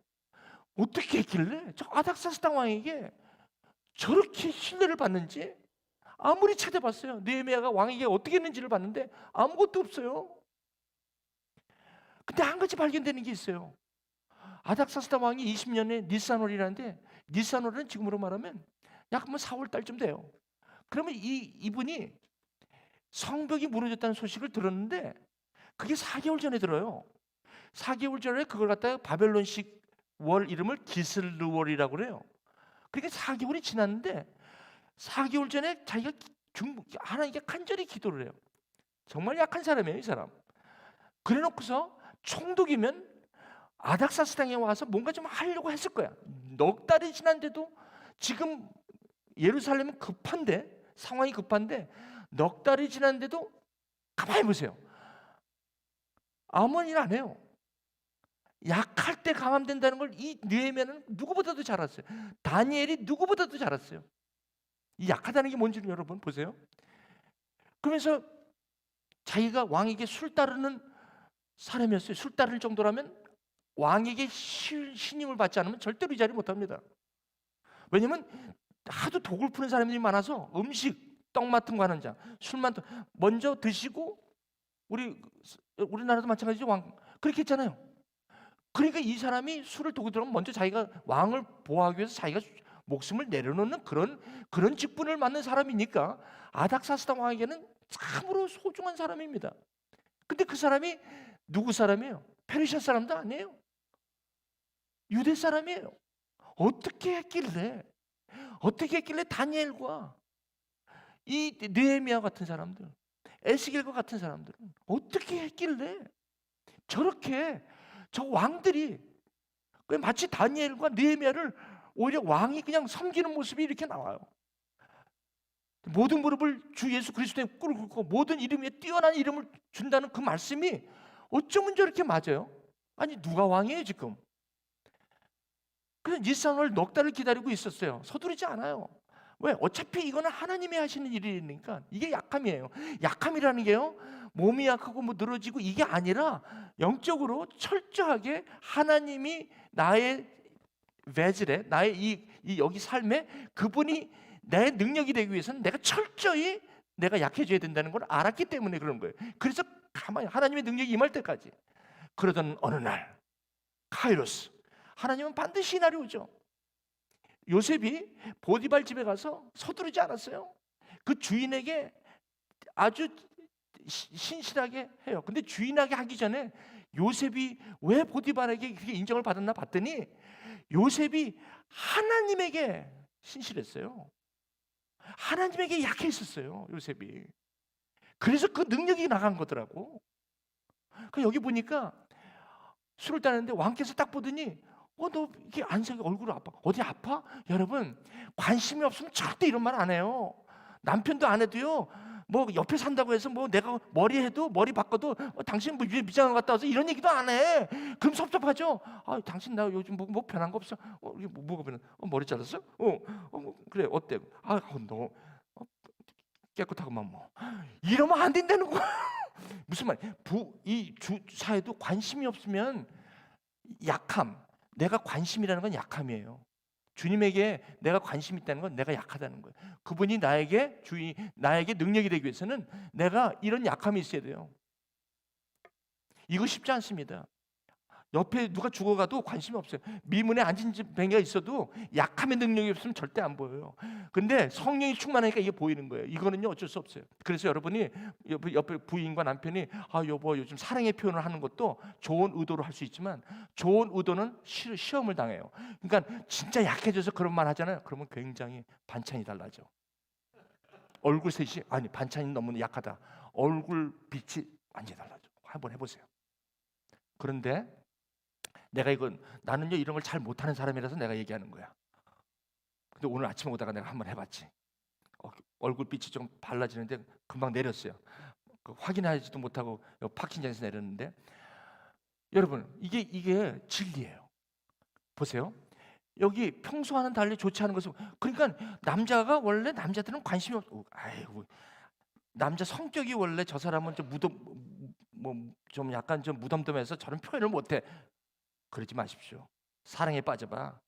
어떻게 했길래 저 아닥사스다 왕에게 저렇게 신뢰를 받는지 아무리 찾아봤어요. 느헤미야가 왕에게 어떻게 했는지를 봤는데 아무것도 없어요. 근데 한 가지 발견되는 게 있어요. 아닥사스다 왕이 20년에 니산월이라는데 니산월은 지금으로 말하면 약 4월 달쯤 돼요. 그러면 이분이 성벽이 무너졌다는 소식을 들었는데 그게 4개월 전에 들어요. 4개월 전에 그걸 갖다가 바벨론식 월 이름을 기슬르월이라고 그래요. 그러니까 4개월이 지났는데 4개월 전에 자기가 하나님께 간절히 기도를 해요. 정말 약한 사람이에요, 이 사람. 그래 놓고서 총독이면 아닥사스 땅에 와서 뭔가 좀 하려고 했을 거야. 넉 달이 지났는데도 지금 예루살렘은 상황이 급한데 넉 달이 지났는데도 가만히 보세요. 아무 일 안 해요. 약할 때 강함된다는 걸 이 느헤미야는 누구보다도 잘 알았어요. 다니엘이 누구보다도 잘 알았어요. 이 약하다는 게 뭔지를 여러분 보세요. 그러면서 자기가 왕에게 술 따르는 사람이었어요. 술 따를 정도라면 왕에게 신임을 받지 않으면 절대로 이 자리 못합니다. 왜냐하면 하도 독을 푸는 사람들이 많아서 떡 맡은 거 하는 자, 술 맡은 먼저 드시고 우리나라도 마찬가지죠. 왕 그렇게 했잖아요. 그러니까 이 사람이 술을 두고 들어오면 먼저 자기가 왕을 보호하기 위해서 자기가 목숨을 내려놓는 그런 직분을 맡는 사람이니까 아닥사스다 왕에게는 참으로 소중한 사람입니다. 근데 그 사람이 누구 사람이에요? 페르시아 사람도 아니에요. 유대 사람이에요. 어떻게 했길래 다니엘과 이 느헤미야 같은 사람들, 에스겔과 같은 사람들은 어떻게 했길래 저렇게 저 왕들이 마치 다니엘과 느헤미야를 오히려 왕이 그냥 섬기는 모습이 이렇게 나와요. 모든 무릎을 주 예수 그리스도에 꿇고 모든 이름 위에 뛰어난 이름을 준다는 그 말씀이 어쩌면 저렇게 맞아요? 아니 누가 왕이에요 지금? 그래서 니산월 넉 달을 기다리고 있었어요. 서두르지 않아요. 왜? 어차피 이거는 하나님이 하시는 일이니까. 이게 약함이에요. 약함이라는 게요, 몸이 약하고 늘어지고 이게 아니라 영적으로 철저하게 하나님이 나의 베질에 나의 이 여기 삶에 그분이 내 능력이 되기 위해서는 내가 철저히 내가 약해져야 된다는 걸 알았기 때문에 그런 거예요. 그래서 가만히 하나님의 능력이 임할 때까지. 그러던 어느 날 카이로스, 하나님은 반드시 날이 오죠. 요셉이 보디발 집에 가서 서두르지 않았어요. 그 주인에게 아주 신실하게 해요. 근데 주인하게 하기 전에 요셉이 왜 보디발에게 그렇게 인정을 받았나 봤더니 요셉이 하나님에게 신실했어요. 하나님에게 약해 있었어요, 요셉이. 그래서 그 능력이 나간 거더라고. 그 여기 보니까 술을 따는데 왕께서 딱 보더니 너 이게 안색이 얼굴 아파. 어디 아파? 여러분, 관심이 없으면 절대 이런 말 안 해요. 남편도 안 해도요. 뭐 옆에 산다고 해서 뭐 내가 머리 해도 머리 바꿔도 당신 뭐 위에 미장원 갔다 와서 이런 얘기도 안 해. 그럼 섭섭하죠. 당신 나 요즘 뭐 변한 거 없어? 이게 뭐가 변한? 머리 잘랐어? 그래 어때? 너 깨끗하고만 뭐 이러면 안 된다는 거야. 무슨 말? 이 주사에도 관심이 없으면 약함. 내가 관심이라는 건 약함이에요. 주님에게 내가 관심 있다는 건 내가 약하다는 거예요. 그분이 나에게 나에게 능력이 되기 위해서는 내가 이런 약함이 있어야 돼요. 이거 쉽지 않습니다. 옆에 누가 죽어가도 관심이 없어요. 미문에 앉은 뱅이가 있어도 약함의 능력이 없으면 절대 안 보여요. 근데 성령이 충만하니까 이게 보이는 거예요. 이거는요 어쩔 수 없어요. 그래서 여러분이 옆에 부인과 남편이 여보 요즘 사랑의 표현을 하는 것도 좋은 의도로 할 수 있지만 좋은 의도는 시험을 당해요. 그러니까 진짜 약해져서 그런 말 하잖아요. 그러면 굉장히 반찬이 달라져. 얼굴 셋이 반찬이 너무 약하다. 얼굴 빛이 완전히 달라져. 한번 해보세요. 그런데 나는요 이런 걸 잘 못하는 사람이라서 내가 얘기하는 거야. 근데 오늘 아침 오다가 내가 한번 해봤지. 얼굴빛이 좀 발라지는데 금방 내렸어요. 확인하지도 못하고 파킹장에서 내렸는데 여러분 이게 진리예요. 보세요. 여기 평소와는 달리 좋지 않은 것은 그러니까 남자가 원래 남자들은 관심이 없고 남자 성격이 원래 저 사람은 좀 약간 좀 무덤덤해서 저런 표현을 못해. 그러지 마십시오. 사랑에 빠져봐.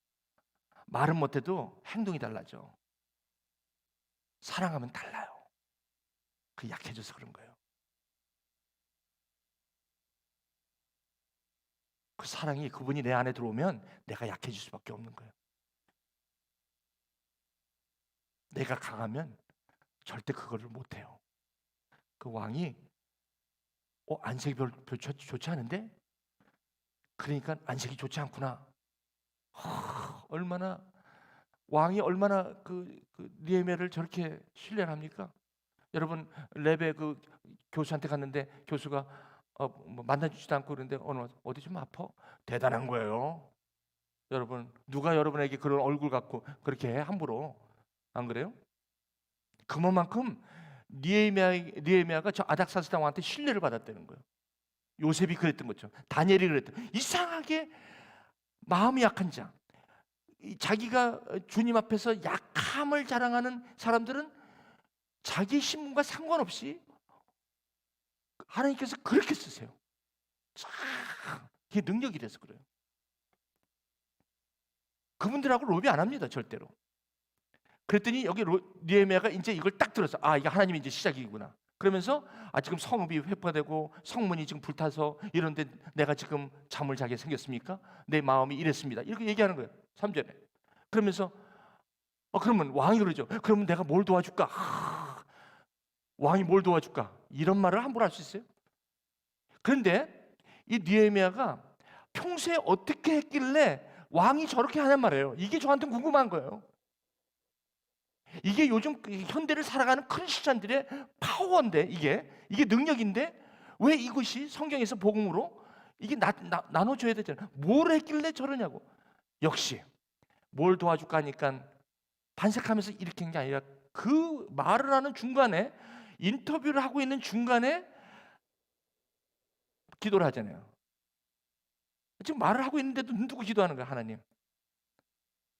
말은 못해도 행동이 달라져. 사랑하면 달라요. 그 약해져서 그런 거예요. 그 사랑이 그분이 내 안에 들어오면 내가 약해질 수밖에 없는 거예요. 내가 강하면 절대 그거를 못해요. 그 왕이 안색이 별로 좋지 않은데? 그러니까 안색이 좋지 않구나. 왕이 얼마나 그 느헤미야를 저렇게 신뢰를 합니까? 여러분 랩의 그 교수한테 갔는데 교수가 뭐 만나주지도 않고 그러는데 어디 좀 아파? 대단한 거예요. 여러분 누가 여러분에게 그런 얼굴 갖고 그렇게 해 함부로 안 그래요? 그만큼 느헤미야가 저 아닥사스다 왕한테 신뢰를 받았다는 거예요. 요셉이 그랬던 거죠. 다니엘이 그랬던. 이상하게 마음이 약한 자, 자기가 주님 앞에서 약함을 자랑하는 사람들은 자기 신분과 상관없이 하나님께서 그렇게 쓰세요. 그게 능력이 돼서 그래요. 그분들하고 로비 안 합니다, 절대로. 그랬더니 여기 느헤미야가 이제 이걸 딱 들었어. 이게 하나님의 이제 시작이구나. 그러면서 지금 성읍이 회파되고 성문이 지금 불타서 이런데 내가 지금 잠을 자게 생겼습니까? 내 마음이 이랬습니다. 이렇게 얘기하는 거예요. 3절에. 그러면서 그러면 왕이 그러죠. 그러면 내가 뭘 도와줄까? 왕이 뭘 도와줄까? 이런 말을 함부로 할 수 있어요? 그런데 이 느헤미야가 평소에 어떻게 했길래 왕이 저렇게 하냔 말이에요. 이게 저한테는 궁금한 거예요. 이게 요즘 현대를 살아가는 크리스찬들의 파워인데 이게 능력인데 왜 이것이 성경에서 복음으로 이게 나눠줘야 되잖아요. 뭘 했길래 저러냐고. 역시 뭘 도와줄까 하니까 반색하면서 이렇게 한 게 아니라 그 말을 하는 중간에 인터뷰를 하고 있는 중간에 기도를 하잖아요. 지금 말을 하고 있는데도 눈 뜨고 기도하는 거예요.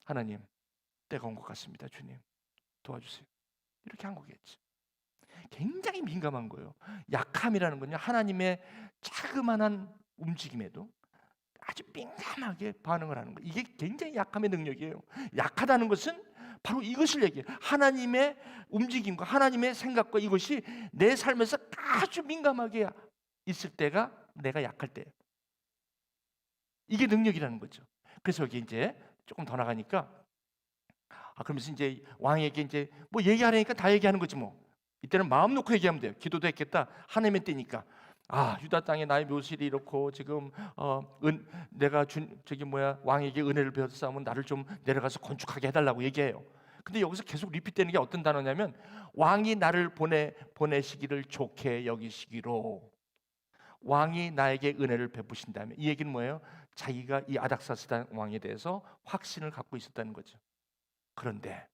하나님 때가 온 것 같습니다. 주님 도와주세요. 이렇게 한 거겠지. 굉장히 민감한 거예요. 약함이라는 건요 하나님의 자그마한 움직임에도 아주 민감하게 반응을 하는 거예요. 이게 굉장히 약함의 능력이에요. 약하다는 것은 바로 이것을 얘기해요. 하나님의 움직임과 하나님의 생각과 이것이 내 삶에서 아주 민감하게 있을 때가 내가 약할 때예요. 이게 능력이라는 거죠. 그래서 여기 이제 조금 더 나가니까 그러면서 이제 왕에게 이제 뭐 얘기하려니까 다 얘기하는 거지 뭐. 이때는 마음 놓고 얘기하면 돼요. 기도도 했겠다. 하나님의 때니까. 유다 땅에 나의 묘실이 이렇고 지금 내가 왕에게 은혜를 베었사오면 나를 좀 내려가서 건축하게 해달라고 얘기해요. 근데 여기서 계속 리핏되는 게 어떤 단어냐면 왕이 나를 보내시기를 좋게 여기시기로, 왕이 나에게 은혜를 베푸신다면, 이 얘기는 뭐예요? 자기가 이 아닥사스다 왕에 대해서 확신을 갖고 있었다는 거죠. 그런데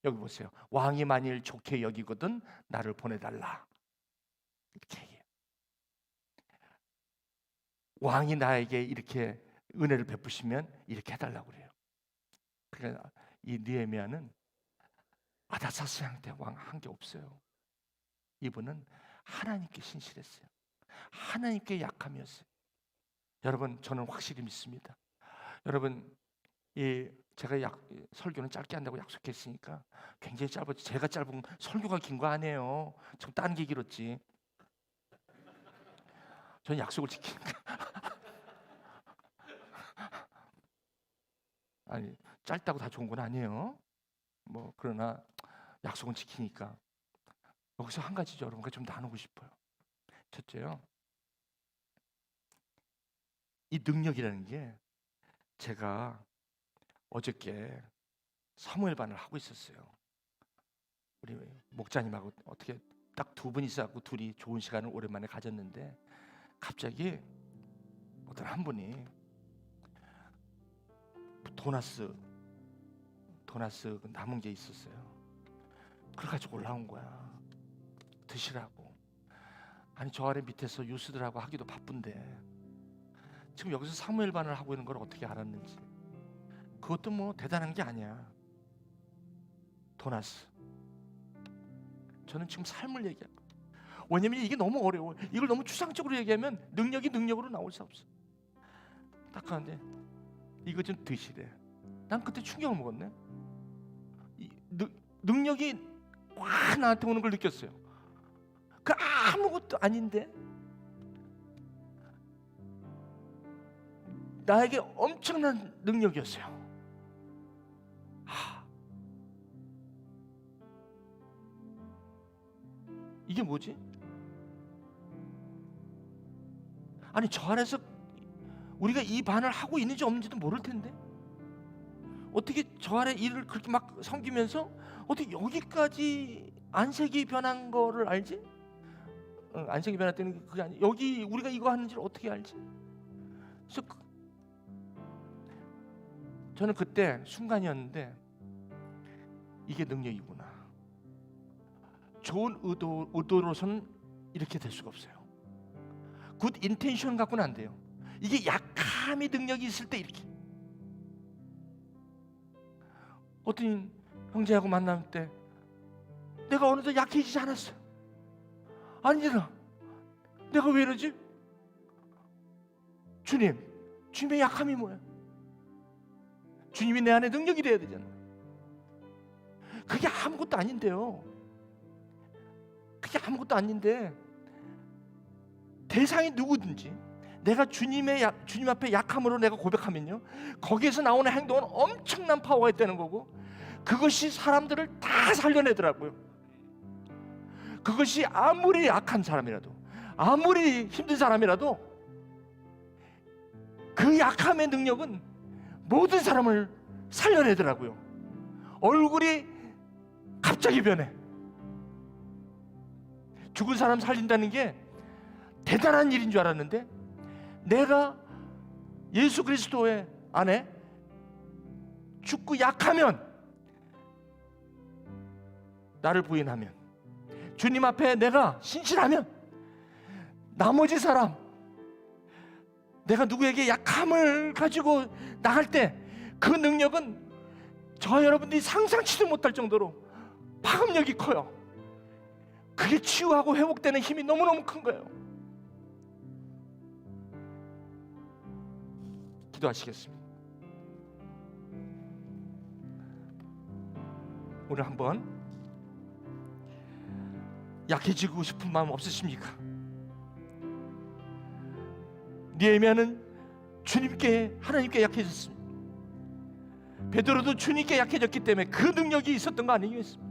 여기 보세요. 왕이 만일 좋게 여기거든 나를 보내달라, 이렇게 얘기해요. 왕이 나에게 이렇게 은혜를 베푸시면 이렇게 해달라고 그래요. 그러니까 이 느헤미야는 아닥사스 왕 때 왕 한 게 없어요. 이분은 하나님께 신실했어요. 하나님께 약함이었어요. 여러분, 저는 확실히 믿습니다. 여러분, 제가 설교는 짧게 한다고 약속했으니까 굉장히 짧았지. 제가 짧은 설교가 긴 거 아니에요. 좀 다른 게 길었지. 저는 약속을 지키니까. 아니, 짧다고 다 좋은 건 아니에요. 뭐 그러나 약속은 지키니까. 여기서 한 가지죠, 여러분과 좀 나누고 싶어요. 첫째요, 이 능력이라는 게, 제가 어저께 사무엘반을 하고 있었어요. 우리 목자님하고 어떻게 딱 두 분 있어갖고 둘이 좋은 시간을 오랜만에 가졌는데, 갑자기 어떤 한 분이 도나스 남은 게 있었어요. 그걸 가지고 올라온 거야. 드시라고. 아니, 저 아래 밑에서 유스들하고 하기도 바쁜데 지금 여기서 사무엘반을 하고 있는 걸 어떻게 알았는지. 그것도 뭐 대단한 게 아니야. 도나스. 저는 지금 삶을 얘기하고, 왜냐면 이게 너무 어려워. 이걸 너무 추상적으로 얘기하면 능력이 능력으로 나올 수 없어. 딱 하는데 이거 좀 드시래. 난 그때 충격을 먹었네. 능력이 확 나한테 오는 걸 느꼈어요. 그 아무것도 아닌데 나에게 엄청난 능력이었어요. 이게 뭐지? 아니, 저 안에서 우리가 이 반을 하고 있는지 없는지도 모를 텐데 어떻게 저 안에 일을 그렇게 막 섬기면서 어떻게 여기까지 안색이 변한 거를 알지? 안색이 변했다는 그게 아니, 여기 우리가 이거 하는지를 어떻게 알지? 그래서 저는 그때 순간이었는데, 이게 능력이구나. 좋은 의도로서는 이렇게 될 수가 없어요. 굿 인텐션 갖고는 안 돼요. 이게 약함의 능력이 있을 때 이렇게. 어떤 형제하고 만날 때 내가 어느덧 약해지지 않았어. 아니라 내가 왜 이러지? 주님의 약함이 뭐야? 주님이 내 안에 능력이 돼야 되잖아. 그게 아무것도 아닌데요. 그게 아무것도 아닌데, 대상이 누구든지 내가 주님 앞에 약함으로 내가 고백하면요, 거기에서 나오는 행동은 엄청난 파워가 있다는 거고, 그것이 사람들을 다 살려내더라고요. 그것이 아무리 약한 사람이라도, 아무리 힘든 사람이라도 그 약함의 능력은 모든 사람을 살려내더라고요. 얼굴이 갑자기 변해. 죽은 사람 살린다는 게 대단한 일인 줄 알았는데, 내가 예수 그리스도의 안에 죽고 약하면, 나를 부인하면, 주님 앞에 내가 신실하면, 나머지 사람, 내가 누구에게 약함을 가지고 나갈 때 그 능력은 저 여러분들이 상상치도 못할 정도로 파급력이 커요. 그게 치유하고 회복되는 힘이 너무너무 큰 거예요. 기도하시겠습니다. 오늘 한번 약해지고 싶은 마음 없으십니까? 느헤미야는 주님께, 하나님께 약해졌습니다. 베드로도 주님께 약해졌기 때문에 그 능력이 있었던 거 아니겠습니까?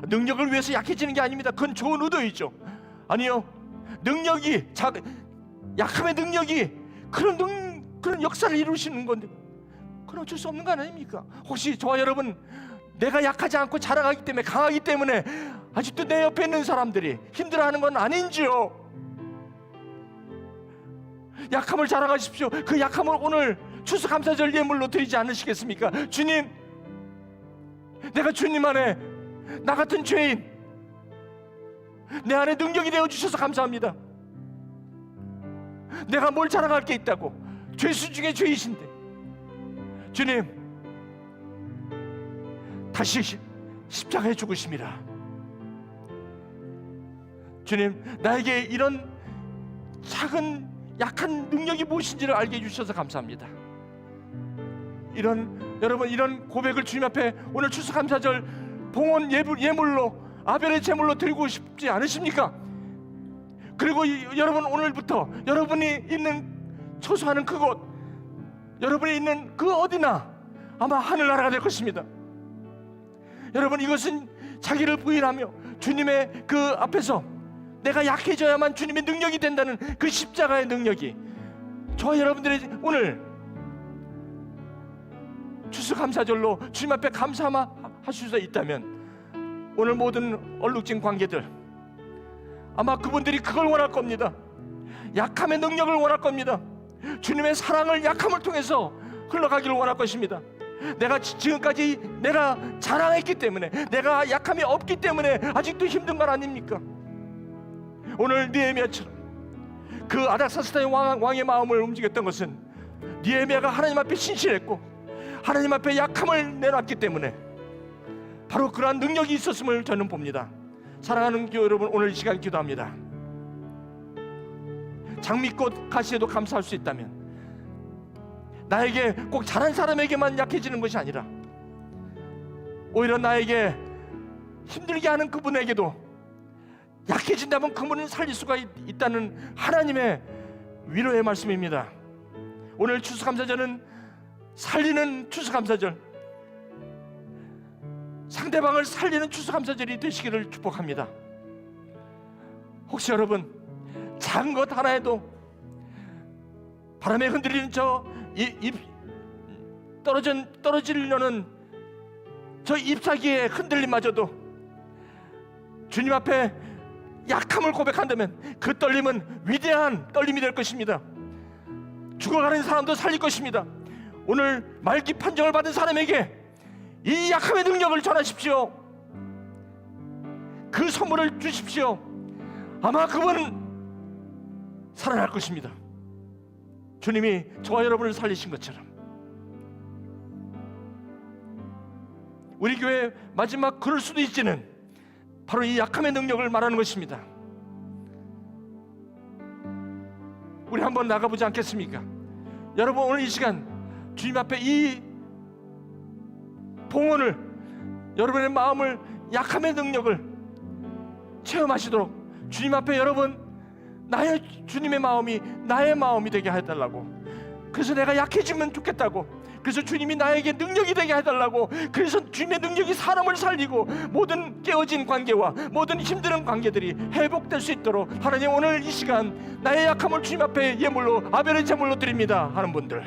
능력을 위해서 약해지는 게 아닙니다. 그건 좋은 의도이죠. 아니요, 능력이, 약함의 능력이 그런 역사를 이루시는 건데 그건 어쩔 수 없는 거 아닙니까? 혹시 저와 여러분, 내가 약하지 않고 자라가기 때문에, 강하기 때문에 아직도 내 옆에 있는 사람들이 힘들어하는 건 아닌지요? 약함을 자랑하십시오. 그 약함을 오늘 추수감사절 예물로 드리지 않으시겠습니까? 주님, 내가 주님 안에 나 같은 죄인, 내 안에 능력이 되어주셔서 감사합니다. 내가 뭘 자랑할 게 있다고, 죄수 중에 죄이신데 주님, 다시 십자가에 죽으심이라. 주님, 나에게 이런 작은 약한 능력이 무엇인지를 알게 해주셔서 감사합니다. 여러분, 이런 고백을 주님 앞에 오늘 추수감사절 봉헌 예물로, 아벨의 제물로 드리고 싶지 않으십니까? 그리고 여러분, 오늘부터 여러분이 있는 처소하는 그곳, 여러분이 있는 그 어디나 아마 하늘나라가 될 것입니다. 여러분, 이것은 자기를 부인하며 주님의 그 앞에서 내가 약해져야만 주님의 능력이 된다는 그 십자가의 능력이 저와 여러분들의 오늘 추수감사절로 주님 앞에 감사하실 수 있다면, 오늘 모든 얼룩진 관계들, 아마 그분들이 그걸 원할 겁니다. 약함의 능력을 원할 겁니다. 주님의 사랑을 약함을 통해서 흘러가기를 원할 것입니다. 내가 지금까지 내가 자랑했기 때문에, 내가 약함이 없기 때문에 아직도 힘든 건 아닙니까? 오늘 느헤미야처럼 그 아닥사스다의 왕의 마음을 움직였던 것은 느헤미야가 하나님 앞에 신실했고 하나님 앞에 약함을 내놨기 때문에 바로 그러한 능력이 있었음을 저는 봅니다. 사랑하는 교회 여러분, 오늘 이 시간 기도합니다. 장미꽃 가시에도 감사할 수 있다면, 나에게 꼭 잘한 사람에게만 약해지는 것이 아니라 오히려 나에게 힘들게 하는 그분에게도 약해진다면 그분을 살릴 수가 있다는 하나님의 위로의 말씀입니다. 오늘 추수감사절은 살리는 추수감사절, 상대방을 살리는 추수감사절이 되시기를 축복합니다. 혹시 여러분, 작은 것 하나에도 바람에 흔들리는 떨어지려는 저 잎사귀의 흔들림마저도 주님 앞에 약함을 고백한다면 그 떨림은 위대한 떨림이 될 것입니다. 죽어가는 사람도 살릴 것입니다. 오늘 말기 판정을 받은 사람에게 이 약함의 능력을 전하십시오. 그 선물을 주십시오. 아마 그분은 살아날 것입니다. 주님이 저와 여러분을 살리신 것처럼 우리 교회 마지막 그럴 수도 있지는 바로 이 약함의 능력을 말하는 것입니다. 우리 한번 나가보지 않겠습니까? 여러분, 오늘 이 시간 주님 앞에 이 봉헌을, 여러분의 마음을, 약함의 능력을 체험하시도록 주님 앞에 여러분, 주님의 마음이 나의 마음이 되게 해달라고, 그래서 내가 약해지면 좋겠다고, 그래서 주님이 나에게 능력이 되게 해달라고, 그래서 주님의 능력이 사람을 살리고 모든 깨어진 관계와 모든 힘든 관계들이 회복될 수 있도록 하나님, 오늘 이 시간 나의 약함을 주님 앞에 예물로, 아벨의 제물로 드립니다 하는 분들,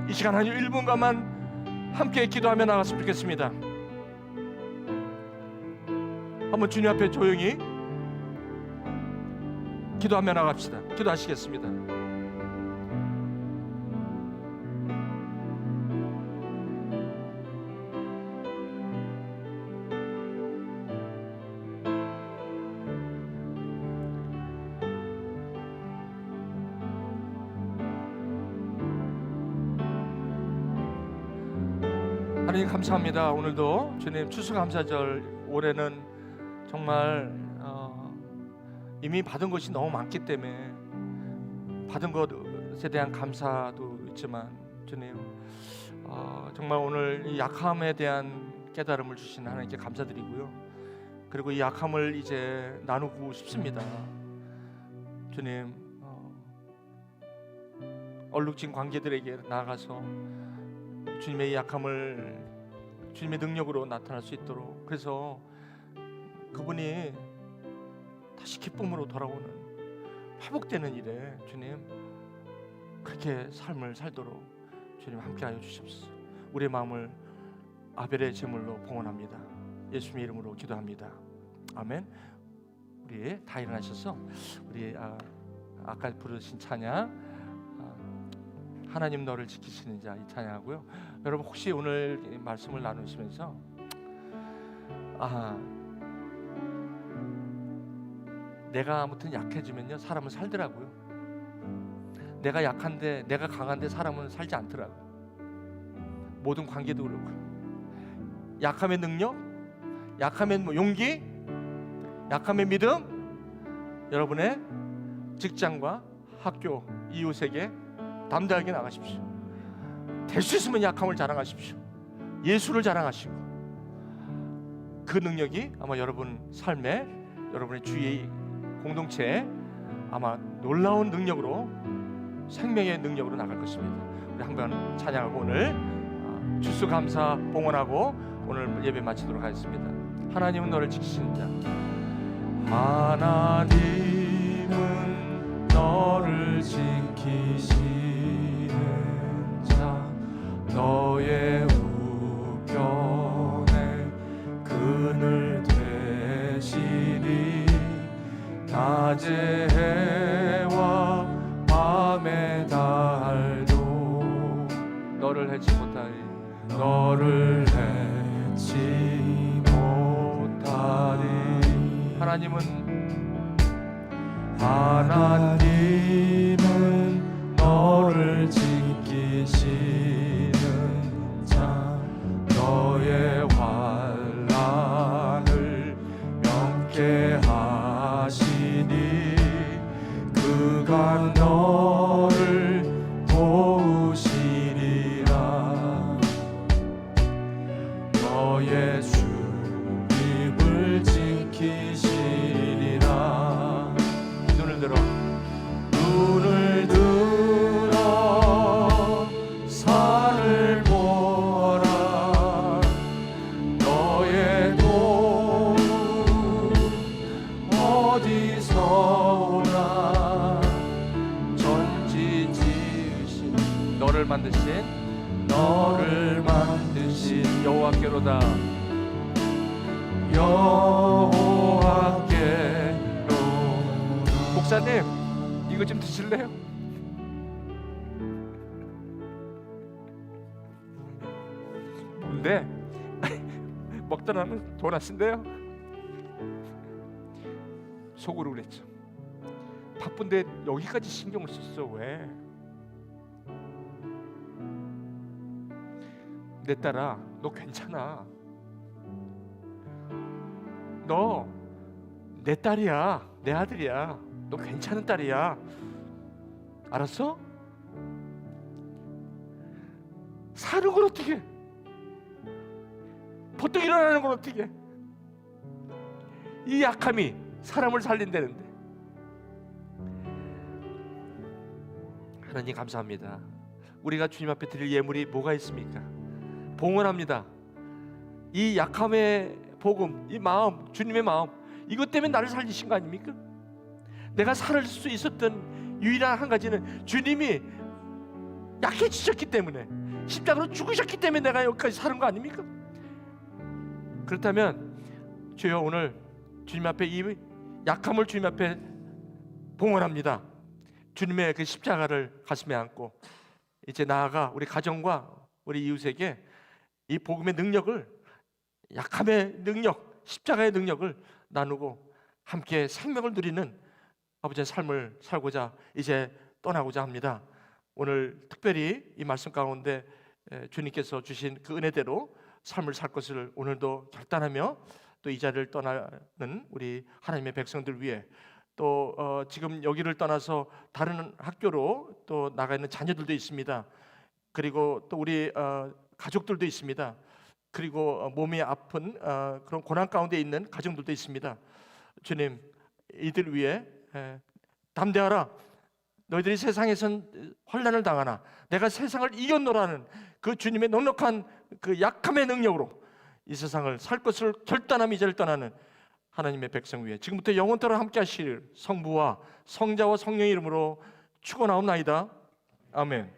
이 시간 한 1분간만 함께 기도하며 나갔으면 좋겠습니다. 한번 주님 앞에 조용히 기도하며 나갑시다. 기도하시겠습니다. 하나님 감사합니다. 오늘도 주님 추수감사절, 올해는 정말 이미 받은 것이 너무 많기 때문에 받은 것 것에 대한 감사도 있지만 주님, 정말 오늘 이 약함에 대한 깨달음을 주신 하나님께 감사드리고요. 그리고 이 약함을 이제 나누고 싶습니다. 주님, 얼룩진 관계들에게 나아가서 주님의 이 약함을 주님의 능력으로 나타날 수 있도록, 그래서 그분이 다시 기쁨으로 돌아오는, 회복되는 일에 주님 그렇게 삶을 살도록 주님 함께하여 주시옵소서. 우리의 마음을 아벨의 제물로 봉헌합니다. 예수님의 이름으로 기도합니다. 아멘. 우리 다 일어나셔서 우리 아까 부르신 찬양 하나님 너를 지키시는 자, 이 찬양하고요. 여러분 혹시 오늘 이 말씀을 나누시면서 내가 아무튼 약해지면요 사람은 살더라고요. 내가 약한데, 내가 강한데 사람은 살지 않더라고요. 모든 관계도 그렇고, 약함의 능력, 약함의 용기, 약함의 믿음, 여러분의 직장과 학교, 이웃에게 담대하게 나가십시오. 될 수 있으면 약함을 자랑하십시오. 예수를 자랑하시고, 그 능력이 아마 여러분 삶에, 여러분의 주위의 공동체에 아마 놀라운 능력으로, 생명의 능력으로 나갈 것입니다. 우리 한번 찬양하고 오늘 추수감사 봉헌하고 오늘 예배 마치도록 하겠습니다. 하나님은 너를 지키시는 자, 하나님은 너를 지키시는 자, 너의 우편에 그늘 되시리. 낮의 해와 밤의 달도 너를 해치 못하리, 너를 해치 못하리. 하나님은 너를 지키시는 자, 너의 환난을 명쾌하시니 그가 너를 도우시리라. 너의 수입을 지키시리라. 눈을 들어 산을 보아라. 너의 도움 어디서 오나. 전지 지으신 너를 만드신 여호와께로다. 여호와께로. 목사님, 이거 좀 드실래요? 뭔데? 먹다 남은 도넛인데요. 속으로 그랬죠. 바쁜데 여기까지 신경을 썼어. 왜? 내 딸아, 너 괜찮아. 너 내 딸이야, 내 아들이야. 너 괜찮은 딸이야. 알았어? 사는 건 어떻게? 버뜩 일어나는 건 어떻게? 이 약함이 사람을 살린다는데. 하나님 감사합니다. 우리가 주님 앞에 드릴 예물이 뭐가 있습니까? 봉헌합니다. 이 약함의 복음, 이 마음, 주님의 마음, 이것 때문에 나를 살리신 거 아닙니까? 내가 살 수 있었던 유일한 한 가지는 주님이 약해지셨기 때문에, 십자가로 죽으셨기 때문에 내가 여기까지 사는 거 아닙니까? 그렇다면 주여, 오늘 주님 앞에 이 약함을 주님 앞에 봉헌합니다. 주님의 그 십자가를 가슴에 안고 이제 나아가 우리 가정과 우리 이웃에게 이 복음의 능력을, 약함의 능력, 십자가의 능력을 나누고 함께 생명을 누리는 아버지의 삶을 살고자 이제 떠나고자 합니다. 오늘 특별히 이 말씀 가운데 주님께서 주신 그 은혜대로 삶을 살 것을 오늘도 결단하며 또 이 자리를 떠나는 우리 하나님의 백성들 위해 또 지금 여기를 떠나서 다른 학교로 또 나가 있는 자녀들도 있습니다. 그리고 또 우리 가족들도 있습니다. 그리고 몸이 아픈 그런 고난 가운데 있는 가정들도 있습니다. 주님, 이들 위해 담대하라. 너희들이 세상에선 환난을 당하나 내가 세상을 이겼노라는 그 주님의 넉넉한 그 약함의 능력으로 이 세상을 살 것을 결단함 이제를 떠나는 하나님의 백성 위에 지금부터 영원토록 함께 하실 성부와 성자와 성령의 이름으로 축원하옵나이다. 아멘.